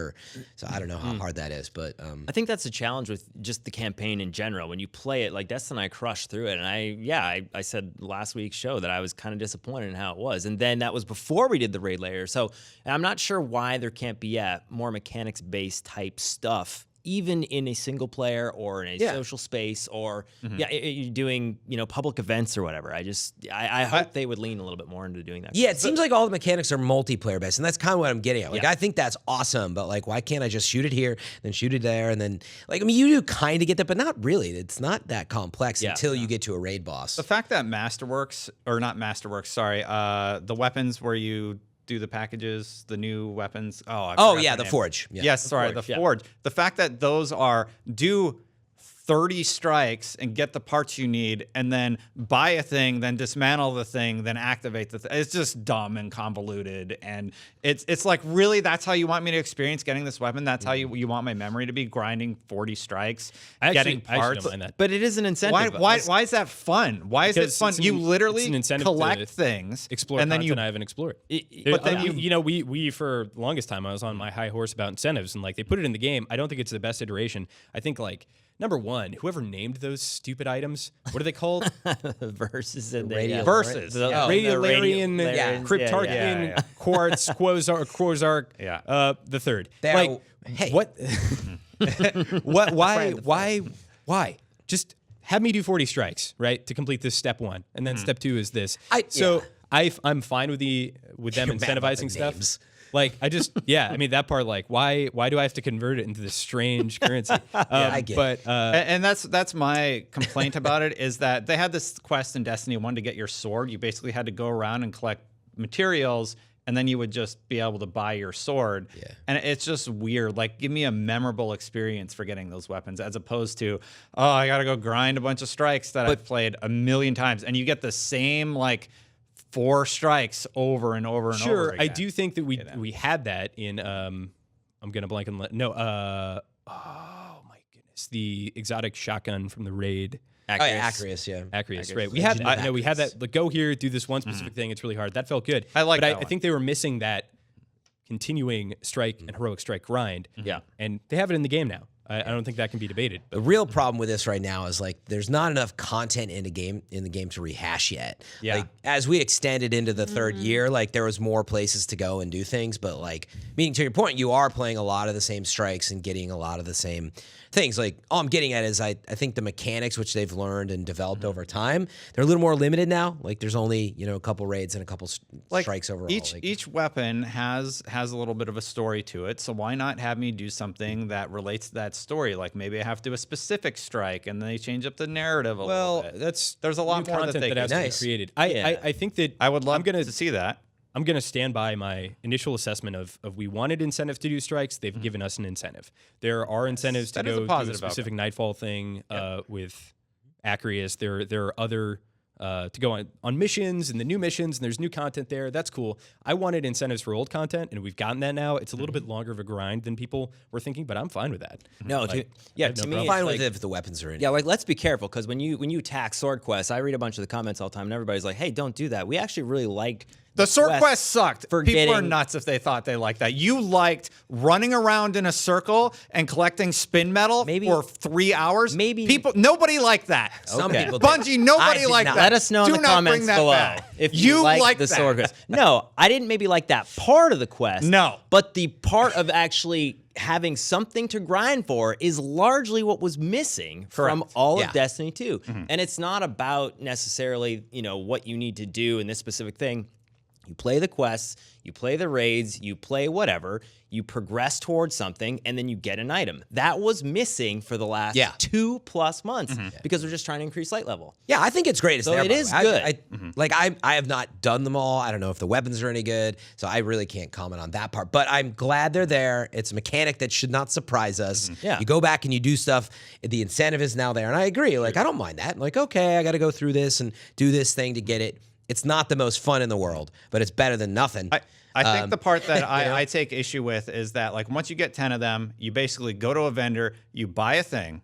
[SPEAKER 3] so I don't know how hard that is, but
[SPEAKER 2] I think that's a challenge with just the campaign in general. When you play it, like Destin and I crushed through it, and I said last week's show that I was kind of disappointed in how it was, and then that was before we did the Raid Lair. So I'm not sure why there can't be more mechanics-based type stuff, even in a single player or in a social space or you're doing public events or whatever. I hope they would lean a little bit more into doing that.
[SPEAKER 3] yeah, it seems like all the mechanics are multiplayer based, and that's kind of what I'm getting at. Like, I think that's awesome, but like, why can't I just shoot it here, then shoot it there, and then you do kind of get that, but not really. It's not that complex until you get to a raid boss.
[SPEAKER 1] The fact that the weapons where you do the packages, the new weapons.
[SPEAKER 3] The Forge. Yeah.
[SPEAKER 1] Yes, sorry, the Forge. The fact that those do 30 strikes and get the parts you need, and then buy a thing, then dismantle the thing, then activate the thing. It's just dumb and convoluted. And it's like, really, that's how you want me to experience getting this weapon? That's how you want my memory to be, grinding 40 strikes, getting
[SPEAKER 4] I
[SPEAKER 1] parts?
[SPEAKER 4] don't mind that.
[SPEAKER 2] But it is an incentive.
[SPEAKER 1] Why is that fun? Why is it
[SPEAKER 4] Because
[SPEAKER 1] fun?
[SPEAKER 4] it's
[SPEAKER 1] You
[SPEAKER 4] it's
[SPEAKER 1] literally
[SPEAKER 4] an incentive
[SPEAKER 1] collect
[SPEAKER 4] to
[SPEAKER 1] things,
[SPEAKER 4] explore
[SPEAKER 1] and then
[SPEAKER 4] content
[SPEAKER 1] you.
[SPEAKER 4] I haven't explored.
[SPEAKER 1] But then
[SPEAKER 4] we for the longest time I was on my high horse about incentives, and like they put it in the game. I don't think it's the best iteration. I think like number one, whoever named those stupid items, what are they called?
[SPEAKER 2] Versus and
[SPEAKER 3] Radio-
[SPEAKER 1] Versus.
[SPEAKER 4] Radiolarian, Cryptarchian,
[SPEAKER 1] Yeah.
[SPEAKER 4] Quartz, Quasark,
[SPEAKER 1] Yeah.
[SPEAKER 4] The third.
[SPEAKER 3] They
[SPEAKER 4] Like
[SPEAKER 3] are- hey.
[SPEAKER 4] what? What? Why? Just have me do 40 strikes, right, to complete this step 1, and then step 2 is this. I'm fine with them
[SPEAKER 3] You're mad about
[SPEAKER 4] incentivizing
[SPEAKER 3] the
[SPEAKER 4] stuff.
[SPEAKER 3] names.
[SPEAKER 4] Like I just I mean that part, like why do I have to convert it into this strange currency?
[SPEAKER 3] I get it.
[SPEAKER 4] But
[SPEAKER 1] And that's my complaint about it, is that they had this quest in Destiny 1 to get your sword. You basically had to go around and collect materials, and then you would just be able to buy your sword.
[SPEAKER 3] Yeah.
[SPEAKER 1] And it's just weird. Like, give me a memorable experience for getting those weapons, as opposed to, oh, I got to go grind a bunch of strikes that I've played a million times. And you get the same, like, 4 strikes over and over and over
[SPEAKER 4] sure,
[SPEAKER 1] again.
[SPEAKER 4] I do think that we had that in I'm gonna blank on oh my goodness, the exotic shotgun from the raid.
[SPEAKER 3] Acris, yeah.
[SPEAKER 4] Acris, right? We had we had that. Like, go here, do this one specific thing. It's really hard. That felt good.
[SPEAKER 1] I like
[SPEAKER 4] but
[SPEAKER 1] that
[SPEAKER 4] I
[SPEAKER 1] one.
[SPEAKER 4] think they were missing that continuing strike and heroic strike grind.
[SPEAKER 2] Yeah.
[SPEAKER 4] And they have it in the game now. I don't think that can be debated.
[SPEAKER 3] The real problem with this right now is like there's not enough content in the game to rehash yet.
[SPEAKER 1] Yeah.
[SPEAKER 3] Like as we extended into the third year, like there was more places to go and do things, but like meaning to your point, you are playing a lot of the same strikes and getting a lot of the same things. Like all I'm getting at is I think the mechanics which they've learned and developed over time, they're a little more limited now. Like there's only, a couple raids and a couple strikes overall.
[SPEAKER 1] Each weapon has a little bit of a story to it, so why not have me do something that relates to that story? Like maybe I have to do a specific strike, and then they change up the narrative a little bit.
[SPEAKER 4] There's
[SPEAKER 1] a lot
[SPEAKER 4] new
[SPEAKER 1] more that
[SPEAKER 4] content
[SPEAKER 1] they
[SPEAKER 4] that
[SPEAKER 1] can
[SPEAKER 4] has to be
[SPEAKER 3] Nice.
[SPEAKER 4] created. I think that
[SPEAKER 1] I would love
[SPEAKER 4] I'm gonna
[SPEAKER 1] to see that.
[SPEAKER 4] I'm going to stand by my initial assessment of we wanted incentives to do strikes. They've given us an incentive. There are incentives to
[SPEAKER 1] That is a
[SPEAKER 4] go do a
[SPEAKER 1] positive
[SPEAKER 4] specific Nightfall thing with Acreus. There are other to go on missions and the new missions, and there's new content there. That's cool. I wanted incentives for old content, and we've gotten that now. It's a little bit longer of a grind than people were thinking, but I'm fine with that.
[SPEAKER 2] No,
[SPEAKER 4] Like,
[SPEAKER 2] to
[SPEAKER 4] I have no
[SPEAKER 2] me,
[SPEAKER 4] problem.
[SPEAKER 2] it's
[SPEAKER 3] fine
[SPEAKER 2] like,
[SPEAKER 3] with it if the weapons are in.
[SPEAKER 2] yeah, like let's be careful, because when you attack sword quests, I read a bunch of the comments all the time, and everybody's like, "Hey, don't do that." We actually really liked
[SPEAKER 1] The sword
[SPEAKER 2] quest
[SPEAKER 1] quest sucked.
[SPEAKER 2] for
[SPEAKER 1] People are
[SPEAKER 2] getting-
[SPEAKER 1] nuts if they thought they liked that. You liked running around in a circle and collecting spin metal
[SPEAKER 2] Maybe-
[SPEAKER 1] for 3 hours.
[SPEAKER 2] maybe-
[SPEAKER 1] Nobody liked that.
[SPEAKER 3] Some
[SPEAKER 2] Okay.
[SPEAKER 3] people did.
[SPEAKER 1] Bungie, nobody
[SPEAKER 3] I did
[SPEAKER 1] liked
[SPEAKER 3] not.
[SPEAKER 1] that.
[SPEAKER 2] Let us know in
[SPEAKER 1] Do
[SPEAKER 2] the
[SPEAKER 1] not
[SPEAKER 2] comments
[SPEAKER 1] bring that
[SPEAKER 2] below
[SPEAKER 1] back.
[SPEAKER 2] if you
[SPEAKER 1] like
[SPEAKER 2] like the sword quest. No, I didn't maybe like that part of the quest.
[SPEAKER 1] No.
[SPEAKER 2] But the part of actually having something to grind for is largely what was missing from all
[SPEAKER 3] Yeah.
[SPEAKER 2] of Destiny 2. And it's not about necessarily, what you need to do in this specific thing. You play the quests, you play the raids, you play whatever, you progress towards something, and then you get an item. That was missing for the last 2+ months because we're just trying to increase light level.
[SPEAKER 3] Yeah, I think it's great. It's
[SPEAKER 2] So
[SPEAKER 3] there,
[SPEAKER 2] it
[SPEAKER 3] by the
[SPEAKER 2] is
[SPEAKER 3] way.
[SPEAKER 2] good.
[SPEAKER 3] I have not done them all. I don't know if the weapons are any good, so I really can't comment on that part. But I'm glad they're there. It's a mechanic that should not surprise us.
[SPEAKER 2] Yeah.
[SPEAKER 3] You go back and you do stuff. The incentive is now there, and I agree. Like I don't mind that. Like okay, I got to go through this and do this thing to get it. It's not the most fun in the world, but it's better than nothing.
[SPEAKER 1] I think the part that I take issue with is that, like, once you get 10 of them, you basically go to a vendor, you buy a thing,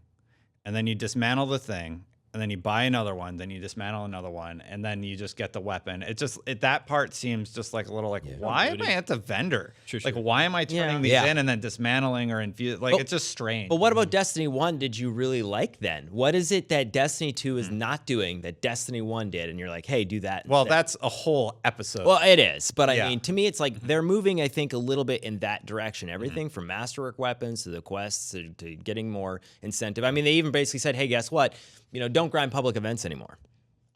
[SPEAKER 1] and then you dismantle the thing, and then you buy another one, then you dismantle another one, and then you just get the weapon. That part seems just like a little like, why am I at the vendor?
[SPEAKER 4] Sure.
[SPEAKER 1] Like, why am I turning these in and then dismantling or infusing? Like, it's just strange.
[SPEAKER 2] But what about Destiny 1 did you really like then? What is it that Destiny 2 is not doing that Destiny 1 did? And you're like, hey, do that.
[SPEAKER 1] Well,
[SPEAKER 2] instead.
[SPEAKER 1] that's a whole episode.
[SPEAKER 2] Well, it is. But I
[SPEAKER 1] Yeah.
[SPEAKER 2] mean, to me, it's like they're moving, I think, a little bit in that direction. Everything from masterwork weapons to the quests to getting more incentive. I mean, they even basically said, hey, guess what? Don't grind public events anymore,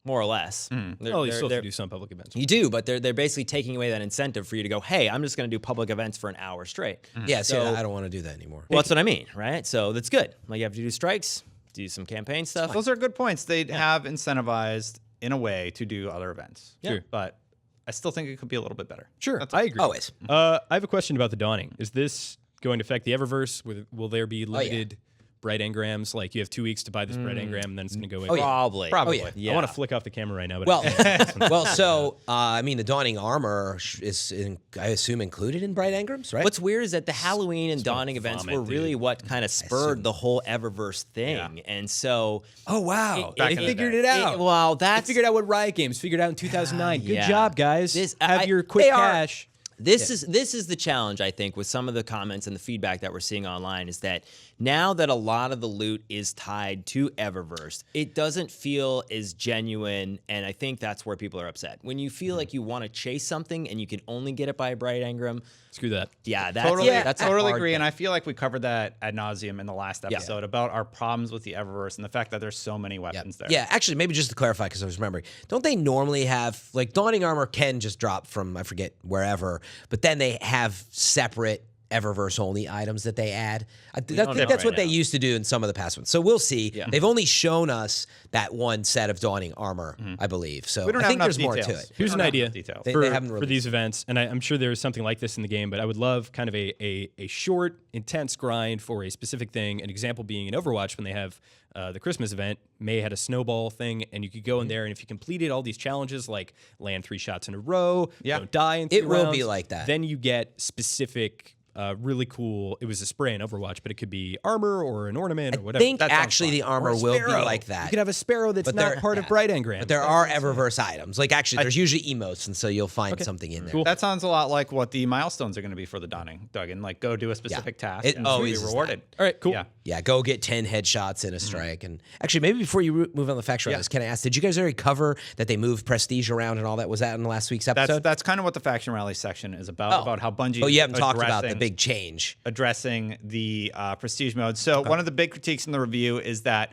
[SPEAKER 2] more or less.
[SPEAKER 4] Oh, you still have to do some public events.
[SPEAKER 2] You do, but they're basically taking away that incentive for you to go, hey, I'm just going to do public events for an hour straight.
[SPEAKER 3] yeah,
[SPEAKER 2] So-
[SPEAKER 3] I don't want to do that anymore.
[SPEAKER 2] Well, that's what I mean, right? So that's good. Like you have to do strikes, do some campaign stuff.
[SPEAKER 1] Those are good points. They have incentivized in a way to do other events.
[SPEAKER 2] Yeah. Sure.
[SPEAKER 1] But I still think it could be a little bit better.
[SPEAKER 4] Sure, I agree.
[SPEAKER 3] Always.
[SPEAKER 4] I have a question about the Dawning. Is this going to affect the Eververse? Will there be limited bright engrams? Like you have 2 weeks to buy this bright engram, and then it's going to go away.
[SPEAKER 2] Probably.
[SPEAKER 1] Probably.
[SPEAKER 3] Oh,
[SPEAKER 2] Yeah.
[SPEAKER 4] I want to flick off the camera right now. But
[SPEAKER 3] Well, so I mean, the Dawning Armor is, I assume, included in Bright Engrams, right?
[SPEAKER 2] What's weird is that the Halloween and Dawning events
[SPEAKER 4] vomit,
[SPEAKER 2] were really
[SPEAKER 4] dude.
[SPEAKER 2] what kind of spurred the whole Eververse thing. And so,
[SPEAKER 4] oh wow,
[SPEAKER 1] Back
[SPEAKER 4] they
[SPEAKER 1] in the
[SPEAKER 4] figured
[SPEAKER 1] day.
[SPEAKER 4] it out.
[SPEAKER 2] well,
[SPEAKER 4] They
[SPEAKER 2] that's
[SPEAKER 4] figured out what Riot Games figured out in 2009. Good
[SPEAKER 2] Yeah.
[SPEAKER 4] job, guys. Have
[SPEAKER 2] I-
[SPEAKER 4] your quick
[SPEAKER 2] they are-
[SPEAKER 4] cash.
[SPEAKER 2] This is the challenge, I think, with some of the comments and the feedback that we're seeing online is that now that a lot of the loot is tied to Eververse, it doesn't feel as genuine, and I think that's where people are upset. When you feel like you want to chase something and you can only get it by a Bright Engram,
[SPEAKER 4] Screw that.
[SPEAKER 2] yeah, that's
[SPEAKER 1] Totally,
[SPEAKER 2] that's a
[SPEAKER 1] totally
[SPEAKER 2] hard
[SPEAKER 1] agree,
[SPEAKER 2] thing.
[SPEAKER 1] and I feel like we covered that ad nauseum in the last episode about our problems with the Eververse and the fact that there's so many weapons there.
[SPEAKER 3] Yeah, actually, maybe just to clarify, because I was remembering, don't they normally have, like, Dawning Armor can just drop from, I forget, wherever, but then they have separate Eververse-only items that they add? I think
[SPEAKER 2] don't know
[SPEAKER 3] that's what
[SPEAKER 2] right
[SPEAKER 3] they
[SPEAKER 2] now.
[SPEAKER 3] used to do in some of the past ones. So we'll see. They've only shown us that one set of Dawning Armor, I believe. So
[SPEAKER 1] We don't
[SPEAKER 3] I
[SPEAKER 1] have
[SPEAKER 3] think
[SPEAKER 1] enough
[SPEAKER 3] there's more to
[SPEAKER 1] details.
[SPEAKER 3] it.
[SPEAKER 4] Here's
[SPEAKER 1] We
[SPEAKER 4] an
[SPEAKER 1] don't have
[SPEAKER 4] idea
[SPEAKER 1] enough details.
[SPEAKER 3] They
[SPEAKER 4] for,
[SPEAKER 3] haven't
[SPEAKER 4] for
[SPEAKER 3] released
[SPEAKER 4] these events, and I'm sure there's something like this in the game, but I would love kind of a short, intense grind for a specific thing. An example being in Overwatch when they have the Christmas event, May had a snowball thing, and you could go in there, and if you completed all these challenges, like land 3 shots in a row, don't die in 3
[SPEAKER 3] It will
[SPEAKER 4] rounds,
[SPEAKER 3] be like that.
[SPEAKER 4] Then you get specific, really cool. It was a spray in Overwatch, but it could be armor or an ornament or
[SPEAKER 3] I
[SPEAKER 4] whatever.
[SPEAKER 3] think
[SPEAKER 1] That sounds
[SPEAKER 3] actually
[SPEAKER 1] fun.
[SPEAKER 3] the armor
[SPEAKER 4] Or a
[SPEAKER 3] will be
[SPEAKER 4] sparrow.
[SPEAKER 3] like that.
[SPEAKER 4] You could have a sparrow that's
[SPEAKER 3] But
[SPEAKER 4] not
[SPEAKER 3] there-
[SPEAKER 4] part of
[SPEAKER 3] yeah.
[SPEAKER 4] Bright Engram.
[SPEAKER 3] But there are Eververse items. Like, actually, there's usually emotes, and so you'll find something in there.
[SPEAKER 4] Cool.
[SPEAKER 1] That sounds a lot like what the milestones are going to be for the Dawning, Duggan. Like, go do a specific task.
[SPEAKER 3] It
[SPEAKER 1] and
[SPEAKER 3] always
[SPEAKER 1] be
[SPEAKER 3] is
[SPEAKER 1] rewarded.
[SPEAKER 4] All right, cool.
[SPEAKER 1] Yeah.
[SPEAKER 3] Yeah, go get 10 headshots in a strike. And actually, maybe before you move on the faction rallies, can I ask, did you guys already cover that they moved Prestige around and all that? Was that in last week's episode?
[SPEAKER 1] That's kind of what the faction rally section is about how Bungie.
[SPEAKER 3] Oh, you haven't
[SPEAKER 1] is
[SPEAKER 3] talked about the
[SPEAKER 1] addressing-
[SPEAKER 3] big change.
[SPEAKER 1] addressing the prestige mode. So one of the big critiques in the review is that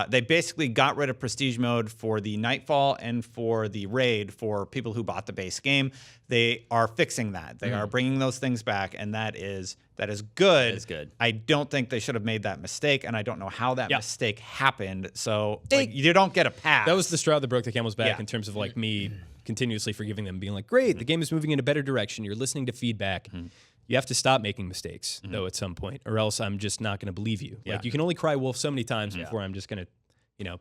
[SPEAKER 1] they basically got rid of prestige mode for the Nightfall and for the raid for people who bought the base game. They are fixing that. They are bringing those things back, and that is good.
[SPEAKER 2] That is good.
[SPEAKER 1] I don't think they should have made that mistake, and I don't know how that
[SPEAKER 4] Yeah.
[SPEAKER 1] mistake happened. So like, you don't get a pass.
[SPEAKER 4] That was the straw that broke the camel's back
[SPEAKER 1] Yeah.
[SPEAKER 4] in terms of like me continuously forgiving them, being like, great, the game is moving in a better direction. You're listening to feedback. You have to stop making mistakes, though, at some point, or else I'm just not going to believe you.
[SPEAKER 1] Yeah.
[SPEAKER 4] Like, you can only cry wolf so many times before I'm just going to,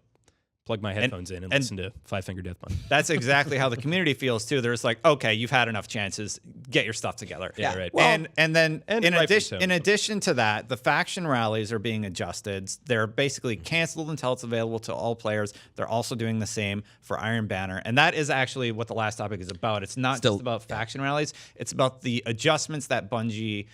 [SPEAKER 4] plug my headphones in and listen to Five Finger Death Punch.
[SPEAKER 1] That's exactly how the community feels too. There's like, okay, you've had enough chances. Get your stuff together.
[SPEAKER 4] Yeah, right.
[SPEAKER 1] and then
[SPEAKER 4] and
[SPEAKER 1] in
[SPEAKER 4] rightfully
[SPEAKER 1] addition,
[SPEAKER 4] so.
[SPEAKER 1] in addition to that, the faction rallies are being adjusted. They're basically canceled until it's available to all players. They're also doing the same for Iron Banner, and that is actually what the last topic is about. It's not just about faction rallies. It's about the adjustments that Bungie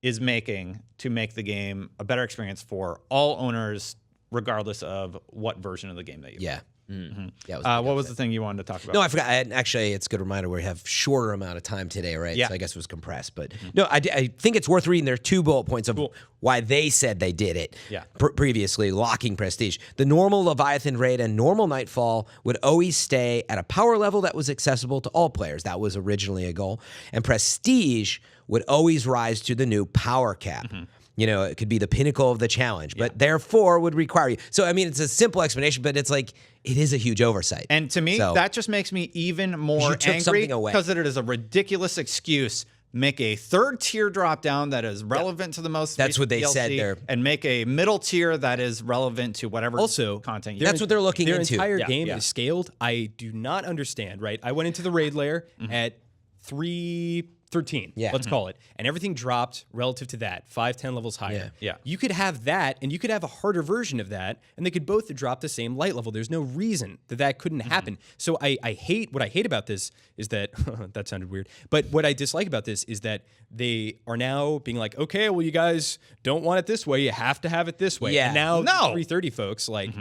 [SPEAKER 1] is making to make the game a better experience for all owners, regardless of what version of the game that you play.
[SPEAKER 3] Yeah. Yeah. It was
[SPEAKER 1] What was the thing you wanted to talk about?
[SPEAKER 3] No, I forgot. Actually, it's a good reminder. We have shorter amount of time today, right?
[SPEAKER 1] Yeah.
[SPEAKER 3] So I guess it was compressed. But no, I think it's worth reading. There are 2 bullet points of why they said they did it
[SPEAKER 1] Yeah.
[SPEAKER 3] previously, locking Prestige. The normal Leviathan raid and normal Nightfall would always stay at a power level that was accessible to all players. That was originally a goal. And Prestige would always rise to the new power cap. It could be the pinnacle of the challenge, but therefore would require you. So, I mean, it's a simple explanation, but it's like, it is a huge oversight.
[SPEAKER 1] And to me,
[SPEAKER 3] So-
[SPEAKER 1] that just makes me even more
[SPEAKER 3] took
[SPEAKER 1] angry
[SPEAKER 3] something away.
[SPEAKER 1] because it is a ridiculous excuse. Make a 3rd tier drop down that is relevant to the most.
[SPEAKER 3] That's what they
[SPEAKER 1] recent
[SPEAKER 3] said
[SPEAKER 1] DLC,
[SPEAKER 3] there.
[SPEAKER 1] and make a middle tier that is relevant to whatever
[SPEAKER 4] Also,
[SPEAKER 1] content you
[SPEAKER 3] That's what they're looking
[SPEAKER 4] Their
[SPEAKER 3] into.
[SPEAKER 4] entire
[SPEAKER 1] Yeah,
[SPEAKER 4] game
[SPEAKER 1] yeah.
[SPEAKER 4] is scaled. I do not understand, right? I went into the Raid Lair at 313,
[SPEAKER 3] Yeah.
[SPEAKER 4] let's call it, and everything dropped relative to that, 5-10 levels higher.
[SPEAKER 1] Yeah.
[SPEAKER 4] You could have that, and you could have a harder version of that, and they could both drop the same light level. There's no reason that that couldn't happen. So what I hate about this is that, that sounded weird, but what I dislike about this is that they are now being like, okay, well, you guys don't want it this way. You have to have it this way.
[SPEAKER 3] Yeah.
[SPEAKER 4] And now
[SPEAKER 1] No.
[SPEAKER 4] 330 folks, like,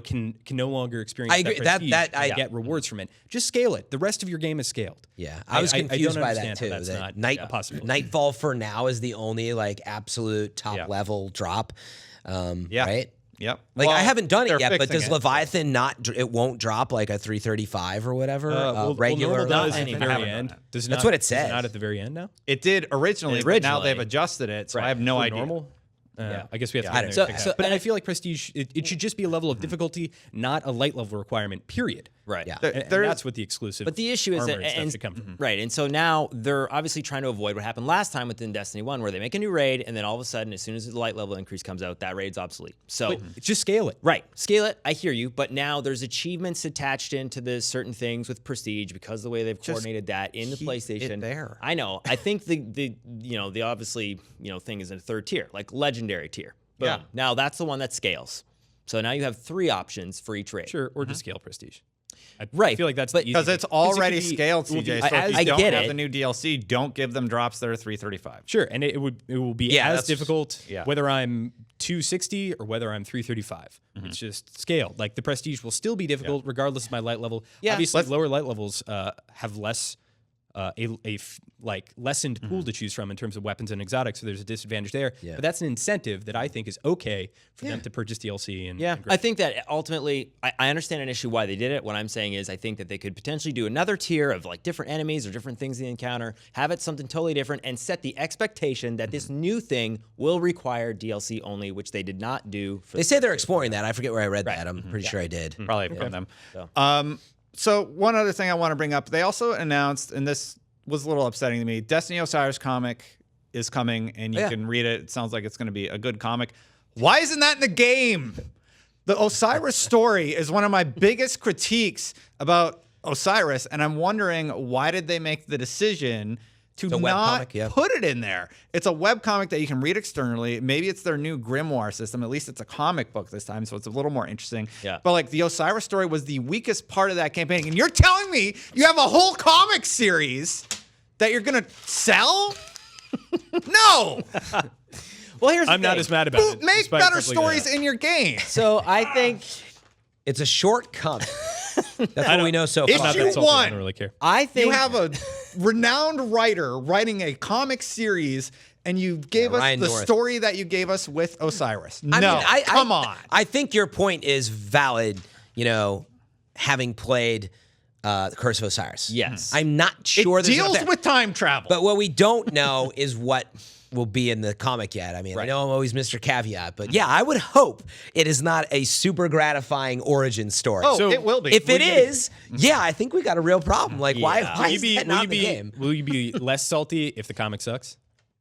[SPEAKER 4] can no longer experience
[SPEAKER 3] I agree.
[SPEAKER 4] that prestige
[SPEAKER 3] I
[SPEAKER 4] and get rewards from it. Just scale it. The rest of your game is scaled.
[SPEAKER 3] Yeah, I was confused
[SPEAKER 4] don't
[SPEAKER 3] by that
[SPEAKER 4] understand
[SPEAKER 3] too.
[SPEAKER 4] how that's
[SPEAKER 3] that
[SPEAKER 4] not a possibility.
[SPEAKER 3] Nightfall for now is the only like absolute top level drop.
[SPEAKER 1] Yeah.
[SPEAKER 3] Right.
[SPEAKER 1] Yep.
[SPEAKER 3] Like
[SPEAKER 1] Well,
[SPEAKER 3] I haven't done it
[SPEAKER 1] they're
[SPEAKER 3] yet, but
[SPEAKER 1] fixing
[SPEAKER 3] does
[SPEAKER 1] it.
[SPEAKER 3] Leviathan not? It won't drop like a 335 or whatever. Regular.
[SPEAKER 4] normal does at the
[SPEAKER 2] anymore.
[SPEAKER 4] very end. Does
[SPEAKER 3] That's
[SPEAKER 4] not-
[SPEAKER 3] what it
[SPEAKER 4] is it
[SPEAKER 3] says.
[SPEAKER 4] Not at the very end now.
[SPEAKER 1] It did originally, but now
[SPEAKER 2] Originally.
[SPEAKER 1] they've adjusted it, so I have no
[SPEAKER 4] For
[SPEAKER 1] idea.
[SPEAKER 4] Normal. I guess we have to.
[SPEAKER 3] I
[SPEAKER 4] go in
[SPEAKER 3] don't
[SPEAKER 4] there
[SPEAKER 3] know.
[SPEAKER 4] and check it out. But I feel like prestige. It should just be a level of difficulty, not a light level requirement. Period.
[SPEAKER 2] Right.
[SPEAKER 3] Yeah.
[SPEAKER 4] And that's what the exclusive.
[SPEAKER 2] But the issue is
[SPEAKER 4] armor
[SPEAKER 2] that,
[SPEAKER 4] and stuff
[SPEAKER 2] and,
[SPEAKER 4] should come from.
[SPEAKER 2] right, and so now they're obviously trying to avoid what happened last time within Destiny 1, where they make a new raid, and then all of a sudden, as soon as the light level increase comes out, that raid's obsolete. So
[SPEAKER 4] Just scale it.
[SPEAKER 2] right, scale it. I hear you, but now there's achievements attached into the certain things with Prestige because of the way they've coordinated that in the
[SPEAKER 3] keep
[SPEAKER 2] PlayStation.
[SPEAKER 3] it there.
[SPEAKER 2] I know. I think the obviously thing is in a third tier, like legendary tier. Boom.
[SPEAKER 1] Yeah.
[SPEAKER 2] Now that's the one that scales. So now you have 3 options for each raid.
[SPEAKER 4] Sure, or just scale Prestige. I
[SPEAKER 2] Right,
[SPEAKER 4] feel like that's
[SPEAKER 2] but-
[SPEAKER 1] Because it's already scaled, CJ. So if
[SPEAKER 2] I
[SPEAKER 1] you don't
[SPEAKER 2] get
[SPEAKER 1] have
[SPEAKER 2] it.
[SPEAKER 1] the new DLC, don't give them drops that are 335.
[SPEAKER 4] Sure, and it will be
[SPEAKER 3] Yeah,
[SPEAKER 4] as
[SPEAKER 3] that's-
[SPEAKER 4] difficult
[SPEAKER 1] yeah.
[SPEAKER 4] whether I'm 260 or whether I'm 335. It's just scaled. Like the Prestige will still be difficult regardless of my light level.
[SPEAKER 2] Yeah.
[SPEAKER 4] Obviously, lower light levels have less lessened pool to choose from in terms of weapons and exotics, so there's a disadvantage there.
[SPEAKER 3] Yeah.
[SPEAKER 4] But that's an incentive that I think is okay for them to purchase DLC. And
[SPEAKER 2] Yeah,
[SPEAKER 4] and
[SPEAKER 2] I think that ultimately, I understand an issue why they did it. What I'm saying is I think that they could potentially do another tier of like different enemies or different things they encounter, have it something totally different, and set the expectation that this new thing will require DLC only, which they did not do. For
[SPEAKER 3] They say they're exploring that. I forget where I read that. I'm pretty sure I did.
[SPEAKER 1] Probably from them.
[SPEAKER 2] So.
[SPEAKER 1] So one other thing I want to bring up, they also announced, and this was a little upsetting to me, Destiny Osiris comic is coming, and you can read it. It sounds like it's going to be a good comic. Why isn't that in the game? The Osiris story is one of my biggest critiques about Osiris, and I'm wondering, why did they make the decision to
[SPEAKER 3] a
[SPEAKER 1] not
[SPEAKER 3] webcomic, yeah.
[SPEAKER 1] put it in there? It's a webcomic that you can read externally. Maybe it's their new grimoire system. At least it's a comic book this time, so it's a little more interesting.
[SPEAKER 2] Yeah.
[SPEAKER 1] But like the Osiris story was the weakest part of that campaign. And you're telling me you have a whole comic series that you're going to sell? No.
[SPEAKER 2] Well, here's the
[SPEAKER 4] I'm not
[SPEAKER 2] thing.
[SPEAKER 4] as mad about it.
[SPEAKER 1] Make
[SPEAKER 4] despite
[SPEAKER 1] better
[SPEAKER 4] stuff like that.
[SPEAKER 1] stories in your game.
[SPEAKER 2] So I think
[SPEAKER 3] It's a short comic. That's what we know so
[SPEAKER 1] Issue
[SPEAKER 3] far.
[SPEAKER 4] I'm not that salty.
[SPEAKER 1] one.
[SPEAKER 4] I don't really care.
[SPEAKER 2] I think
[SPEAKER 1] You have a renowned writer writing a comic series, and you gave us
[SPEAKER 3] Ryan
[SPEAKER 1] the
[SPEAKER 3] North.
[SPEAKER 1] story that you gave us with Osiris. No,
[SPEAKER 3] I mean,
[SPEAKER 1] come on.
[SPEAKER 3] I think your point is valid, having played Curse of Osiris.
[SPEAKER 2] Yes.
[SPEAKER 3] I'm not
[SPEAKER 1] It
[SPEAKER 3] sure there's enough
[SPEAKER 1] deals
[SPEAKER 3] there.
[SPEAKER 1] with time travel.
[SPEAKER 3] But what we don't know is what will be in the comic yet. I mean, I know I'm always Mr. Caveat, but yeah, I would hope it is not a super gratifying origin story.
[SPEAKER 1] oh,
[SPEAKER 4] So
[SPEAKER 1] it will be.
[SPEAKER 3] if it is, yeah, I think we got a real problem. Like, why
[SPEAKER 4] Will
[SPEAKER 3] is that not in the game?
[SPEAKER 4] Will you be less salty if the comic sucks?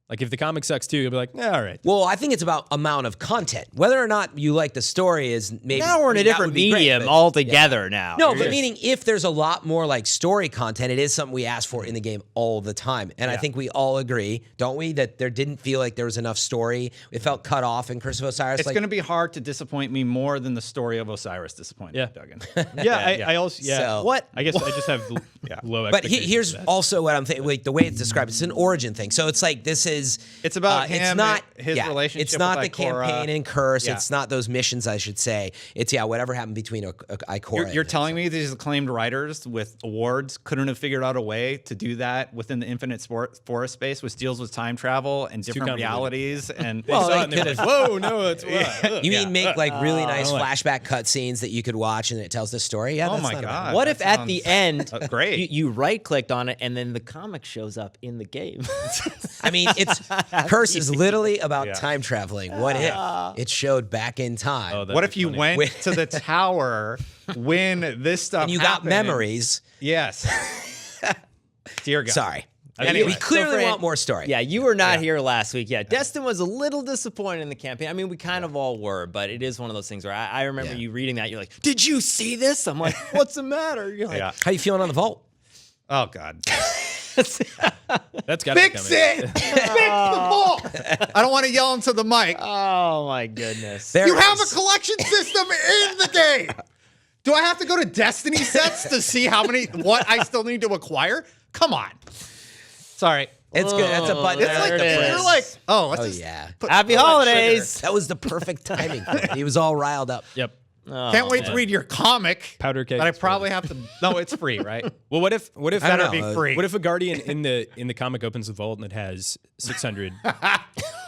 [SPEAKER 4] Like if the comic sucks too, you'll be like, all right.
[SPEAKER 3] Well, I think it's about amount of content. Whether or not you like the story is maybe
[SPEAKER 2] now we're in a
[SPEAKER 3] that
[SPEAKER 2] different
[SPEAKER 3] would be great,
[SPEAKER 2] medium
[SPEAKER 3] but-
[SPEAKER 2] altogether now.
[SPEAKER 3] No,
[SPEAKER 2] You're
[SPEAKER 3] but
[SPEAKER 2] just-
[SPEAKER 3] meaning if there's a lot more like story content, it is something we ask for in the game all the time. And I think we all agree, don't we, that there didn't feel like there was enough story. It felt cut off in Curse of Osiris.
[SPEAKER 1] It's
[SPEAKER 3] like,
[SPEAKER 1] going to be hard to disappoint me more than the story of Osiris disappointed
[SPEAKER 4] Yeah.
[SPEAKER 1] me, Duggan.
[SPEAKER 4] I also
[SPEAKER 3] So-
[SPEAKER 2] What?
[SPEAKER 4] I guess I just have low
[SPEAKER 3] but
[SPEAKER 4] expectations.
[SPEAKER 3] here's
[SPEAKER 4] for that.
[SPEAKER 3] also what I'm thinking. Like the way it's described, it's an origin thing. So it's like this is.
[SPEAKER 1] It's about
[SPEAKER 3] it's
[SPEAKER 1] him,
[SPEAKER 3] not
[SPEAKER 1] his relationship
[SPEAKER 3] It's not
[SPEAKER 1] with
[SPEAKER 3] the
[SPEAKER 1] Ikora.
[SPEAKER 3] campaign and Curse.
[SPEAKER 1] Yeah.
[SPEAKER 3] It's not those missions. I should say. It's whatever happened between Ikora.
[SPEAKER 1] You're
[SPEAKER 3] and-
[SPEAKER 1] telling me these acclaimed writers with awards couldn't have figured out a way to do that within the infinite forest space, which deals with time travel and different
[SPEAKER 4] convoluted.
[SPEAKER 1] realities? And
[SPEAKER 4] They saw
[SPEAKER 3] they
[SPEAKER 4] it and they're like, whoa, no, it's
[SPEAKER 3] You mean make like really nice
[SPEAKER 4] like-
[SPEAKER 3] flashback cutscenes that you could watch and it tells the story? Yeah.
[SPEAKER 1] oh
[SPEAKER 3] that's
[SPEAKER 1] my
[SPEAKER 3] not a bad-
[SPEAKER 1] god!
[SPEAKER 2] What
[SPEAKER 1] that
[SPEAKER 2] if at the
[SPEAKER 1] sounds
[SPEAKER 2] end,
[SPEAKER 1] great?
[SPEAKER 2] you right-clicked on it and then the comic shows up in the game?
[SPEAKER 3] I mean, it's Curse is literally about
[SPEAKER 1] Yeah.
[SPEAKER 3] time traveling. What if it showed back in time?
[SPEAKER 4] Oh, that'd
[SPEAKER 1] What
[SPEAKER 4] be
[SPEAKER 1] if you
[SPEAKER 4] funny.
[SPEAKER 1] went to the tower when this stuff
[SPEAKER 3] and you got
[SPEAKER 1] happened?
[SPEAKER 3] memories.
[SPEAKER 1] Yes. Dear God.
[SPEAKER 3] Sorry.
[SPEAKER 1] Anyway,
[SPEAKER 3] we clearly
[SPEAKER 2] Fran-
[SPEAKER 3] want more story.
[SPEAKER 2] Yeah, you were not here last week. Yeah, Destin was a little disappointed in the campaign. I mean, we kind of all were, but it is one of those things where I remember you reading that. You're like, "Did you see this?" I'm like, "What's the matter?" You're like,
[SPEAKER 1] Yeah.
[SPEAKER 3] How you feeling on the vault?
[SPEAKER 1] Oh God.
[SPEAKER 4] That's got to
[SPEAKER 1] Fix it. Fix the vault. I don't want to yell into the mic.
[SPEAKER 2] "Oh my goodness."
[SPEAKER 3] There
[SPEAKER 1] You
[SPEAKER 3] it
[SPEAKER 1] have a
[SPEAKER 3] is.
[SPEAKER 1] collection system in the game. Do I have to go to Destiny sets to see what I still need to acquire? Come on. Sorry.
[SPEAKER 3] It's good. That's a button.
[SPEAKER 1] It's like
[SPEAKER 2] There it
[SPEAKER 1] you're
[SPEAKER 2] is.
[SPEAKER 1] like, oh, let's
[SPEAKER 3] Oh
[SPEAKER 1] just
[SPEAKER 3] yeah.
[SPEAKER 2] Happy holidays.
[SPEAKER 3] That was the perfect timing. For it. He was all riled up.
[SPEAKER 4] Yep.
[SPEAKER 1] can't wait to read your comic.
[SPEAKER 4] Powder keg.
[SPEAKER 1] But I probably have to. No, it's free, right?
[SPEAKER 4] Well, what if
[SPEAKER 3] I don't
[SPEAKER 1] Better
[SPEAKER 3] know.
[SPEAKER 1] be free.
[SPEAKER 4] what if a guardian in the comic opens the vault and it has 600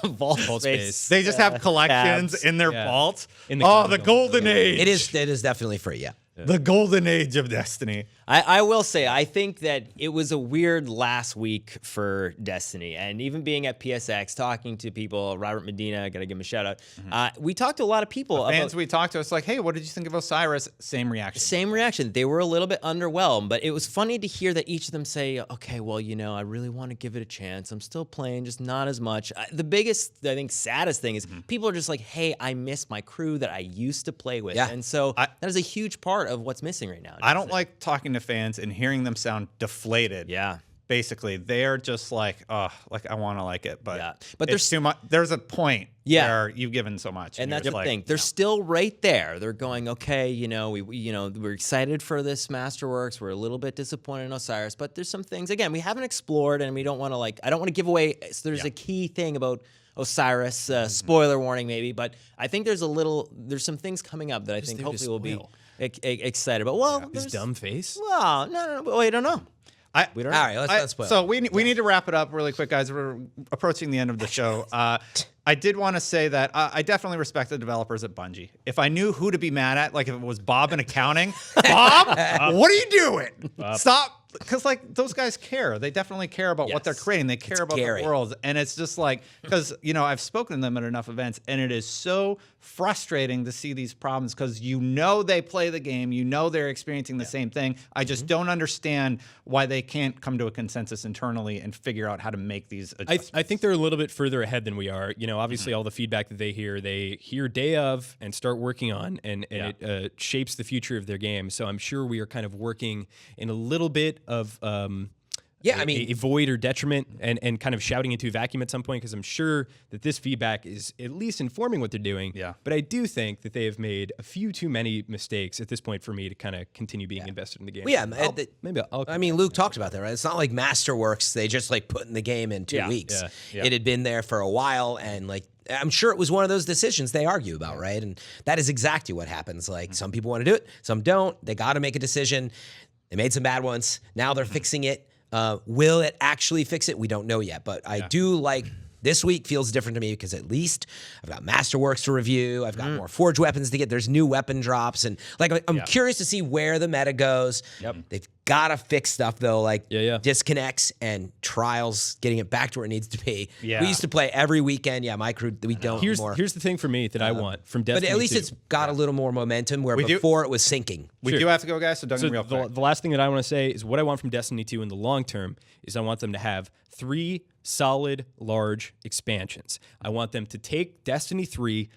[SPEAKER 2] Vault
[SPEAKER 4] space?
[SPEAKER 1] They just have collections
[SPEAKER 2] tabs.
[SPEAKER 1] in their
[SPEAKER 4] Yeah.
[SPEAKER 1] vault.
[SPEAKER 4] In the
[SPEAKER 1] Oh,
[SPEAKER 4] comic
[SPEAKER 1] the golden age.
[SPEAKER 3] It is definitely free. Yeah.
[SPEAKER 1] The golden age of Destiny.
[SPEAKER 2] I will say, I think that it was a weird last week for Destiny. And even being at PSX, talking to people, Robert Medina, got to give him a shout out. We talked to a lot of people.
[SPEAKER 1] Fans we talked to, it's like, hey, what did you think of Osiris? Same reaction.
[SPEAKER 2] Same reaction. They were a little bit underwhelmed, but it was funny to hear that each of them say, okay, well, I really want to give it a chance. I'm still playing, just not as much. The biggest, I think, saddest thing is people are just like, hey, I miss my crew that I used to play with.
[SPEAKER 3] Yeah.
[SPEAKER 2] And so that is a huge part of what's missing right now.
[SPEAKER 1] I don't like talking to fans and hearing them sound deflated.
[SPEAKER 2] Yeah.
[SPEAKER 1] Basically, they're just like, oh, like I want to like it, but
[SPEAKER 2] there's
[SPEAKER 1] too much. There's a point where you've given so much,
[SPEAKER 2] and that's
[SPEAKER 1] you're
[SPEAKER 2] the
[SPEAKER 1] like,
[SPEAKER 2] thing. They're still right there. They're going, okay, we're excited for this Masterworks. We're a little bit disappointed in Osiris, but there's some things again we haven't explored, and we don't want to I don't want to give away. So there's a key thing about Osiris. Spoiler warning, maybe, but I think there's some things coming up that I think hopefully we'll be excited about. Well,
[SPEAKER 4] His dumb face.
[SPEAKER 2] Well, no, but we don't know. We don't know.
[SPEAKER 3] All right, let's spoil.
[SPEAKER 1] So we need to wrap it up really quick, guys. We're approaching the end of the show. I did want to say that I definitely respect the developers at Bungie. If I knew who to be mad at, like if it was Bob in accounting, Bob, what are you doing? Stop. Because those guys care. They definitely care about what they're creating. They care about the world. And it's just because, I've spoken to them at enough events, and it is so frustrating to see these problems because they play the game. They're experiencing the same thing. I just don't understand why they can't come to a consensus internally and figure out how to make these adjustments.
[SPEAKER 4] I think they're a little bit further ahead than we are. Obviously all the feedback that they hear day of and start working on, and it shapes the future of their game. So I'm sure we are kind of working in a little bit of a void or detriment and kind of shouting into a vacuum at some point, because I'm sure that this feedback is at least informing what they're doing.
[SPEAKER 1] Yeah.
[SPEAKER 4] But I do think that they have made a few too many mistakes at this point for me to kind of continue being invested in the game.
[SPEAKER 3] Well, yeah, Luke talked about that, right? It's not like Masterworks, they just put in the game in 2 weeks.
[SPEAKER 1] Yeah.
[SPEAKER 3] It had been there for a while, and I'm sure it was one of those decisions they argue about, right? And that is exactly what happens. Some people want to do it, some don't. They got to make a decision. They made some bad ones. Now they're fixing it. Will it actually fix it? We don't know yet. But I do this week feels different to me because at least I've got Masterworks to review. I've got more Forge weapons to get. There's new weapon drops. And I'm curious to see where the meta goes.
[SPEAKER 2] Yep.
[SPEAKER 3] They've got to fix stuff, though, disconnects and trials, getting it back to where it needs to be.
[SPEAKER 1] Yeah.
[SPEAKER 3] We used to play every weekend. Yeah, my crew, we don't anymore.
[SPEAKER 4] Here's the thing for me that I want from Destiny.
[SPEAKER 3] But at least
[SPEAKER 4] 2.
[SPEAKER 3] it's got a little more momentum where before it was sinking.
[SPEAKER 1] We do have to go, guys, so Duggan, real quick.
[SPEAKER 4] The last thing that I want to say is what I want from Destiny 2 in the long term is I want them to have 3 solid, large expansions. I want them to take Destiny 3,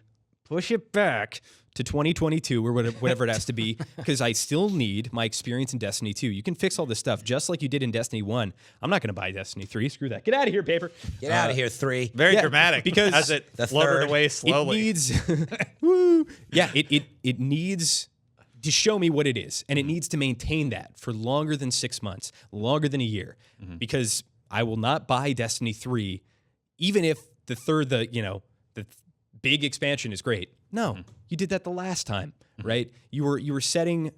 [SPEAKER 4] push it back to 2022 or whatever it has to be, because I still need my experience in Destiny 2. You can fix all this stuff just like you did in Destiny 1. I'm not going to buy Destiny 3. Screw that. Get out of here, paper.
[SPEAKER 3] Get out of here, 3.
[SPEAKER 1] Very dramatic,
[SPEAKER 4] because
[SPEAKER 1] as it floated away slowly.
[SPEAKER 4] It needs, woo, it needs to show me what it is, and it needs to maintain that for longer than 6 months, longer than a year, because I will not buy Destiny 3, even if the big expansion is great. No, you did that the last time, right? You were setting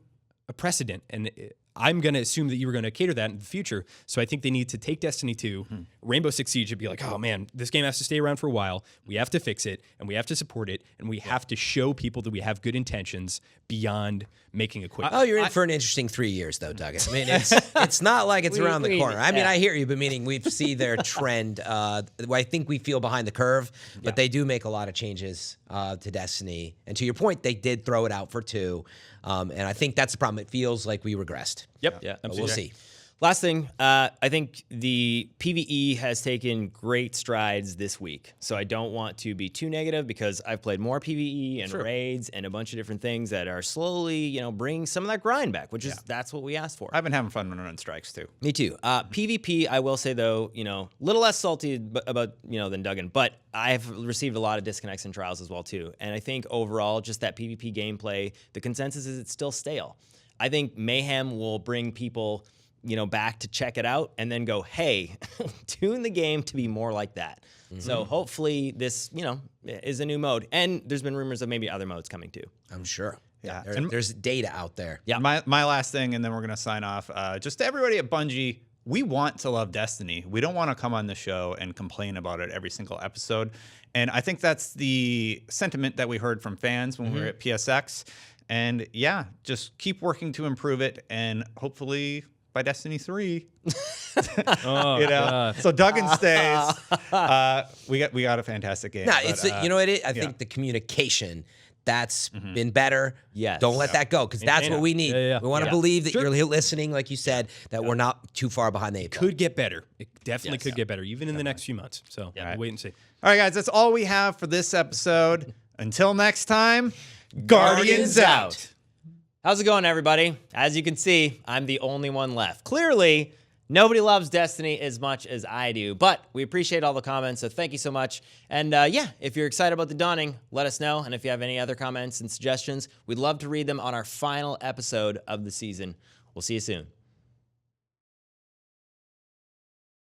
[SPEAKER 4] a precedent, and I'm going to assume that you were going to cater that in the future. So I think they need to take Destiny 2, Rainbow Six Siege, and be like, oh man, this game has to stay around for a while. We have to fix it, and we have to support it, and we have to show people that we have good intentions beyond making a quick.
[SPEAKER 3] Oh, you're in for an interesting 3 years, though, Doug. I mean, it's not like it's around the corner. I mean, I hear you, but meaning we see their trend. I think we feel behind the curve, but they do make a lot of changes to Destiny. And to your point, they did throw it out for 2. And I think that's the problem. It feels like we regressed.
[SPEAKER 2] Yep.
[SPEAKER 4] Yeah,
[SPEAKER 3] but we'll see.
[SPEAKER 2] Last thing, I think the PvE has taken great strides this week. So I don't want to be too negative because I've played more PvE and raids and a bunch of different things that are slowly, bringing some of that grind back, which is that's what we asked for.
[SPEAKER 1] I've been having fun running strikes too.
[SPEAKER 2] Me too. PvP, I will say though, little less salty about than Duggan, but I've received a lot of disconnects and trials as well too. And I think overall, just that PvP gameplay, the consensus is it's still stale. I think Mayhem will bring people back to check it out and then go, hey, tune the game to be more like that. So hopefully this, is a new mode. And there's been rumors of maybe other modes coming too.
[SPEAKER 3] I'm sure.
[SPEAKER 1] Yeah.
[SPEAKER 3] There's data out there.
[SPEAKER 2] Yeah.
[SPEAKER 1] My last thing, and then we're going to sign off. Just to everybody at Bungie, we want to love Destiny. We don't want to come on the show and complain about it every single episode. And I think that's the sentiment that we heard from fans when we were at PSX. And yeah, just keep working to improve it, and hopefully by Destiny 3.
[SPEAKER 4] Oh,
[SPEAKER 1] You know,
[SPEAKER 4] God.
[SPEAKER 1] so Duggan stays. We got a fantastic game.
[SPEAKER 3] No,
[SPEAKER 1] but,
[SPEAKER 3] it's you know what it is? I think the communication that's been better.
[SPEAKER 2] Yes.
[SPEAKER 3] Don't let that go, because that's what we need.
[SPEAKER 4] Yeah.
[SPEAKER 3] We want to believe that you're listening, like you said, that we're not too far behind the eight ball.
[SPEAKER 4] Could get better. It definitely could get better, even in the next few months. So we'll wait and see.
[SPEAKER 1] All right, guys, that's all we have for this episode. Until next time, Guardians out.
[SPEAKER 2] How's it going, everybody? As you can see, I'm the only one left. Clearly, nobody loves Destiny as much as I do, but we appreciate all the comments, so thank you so much. And yeah, if you're excited about the Dawning, let us know. And if you have any other comments and suggestions, we'd love to read them on our final episode of the season. We'll see you soon.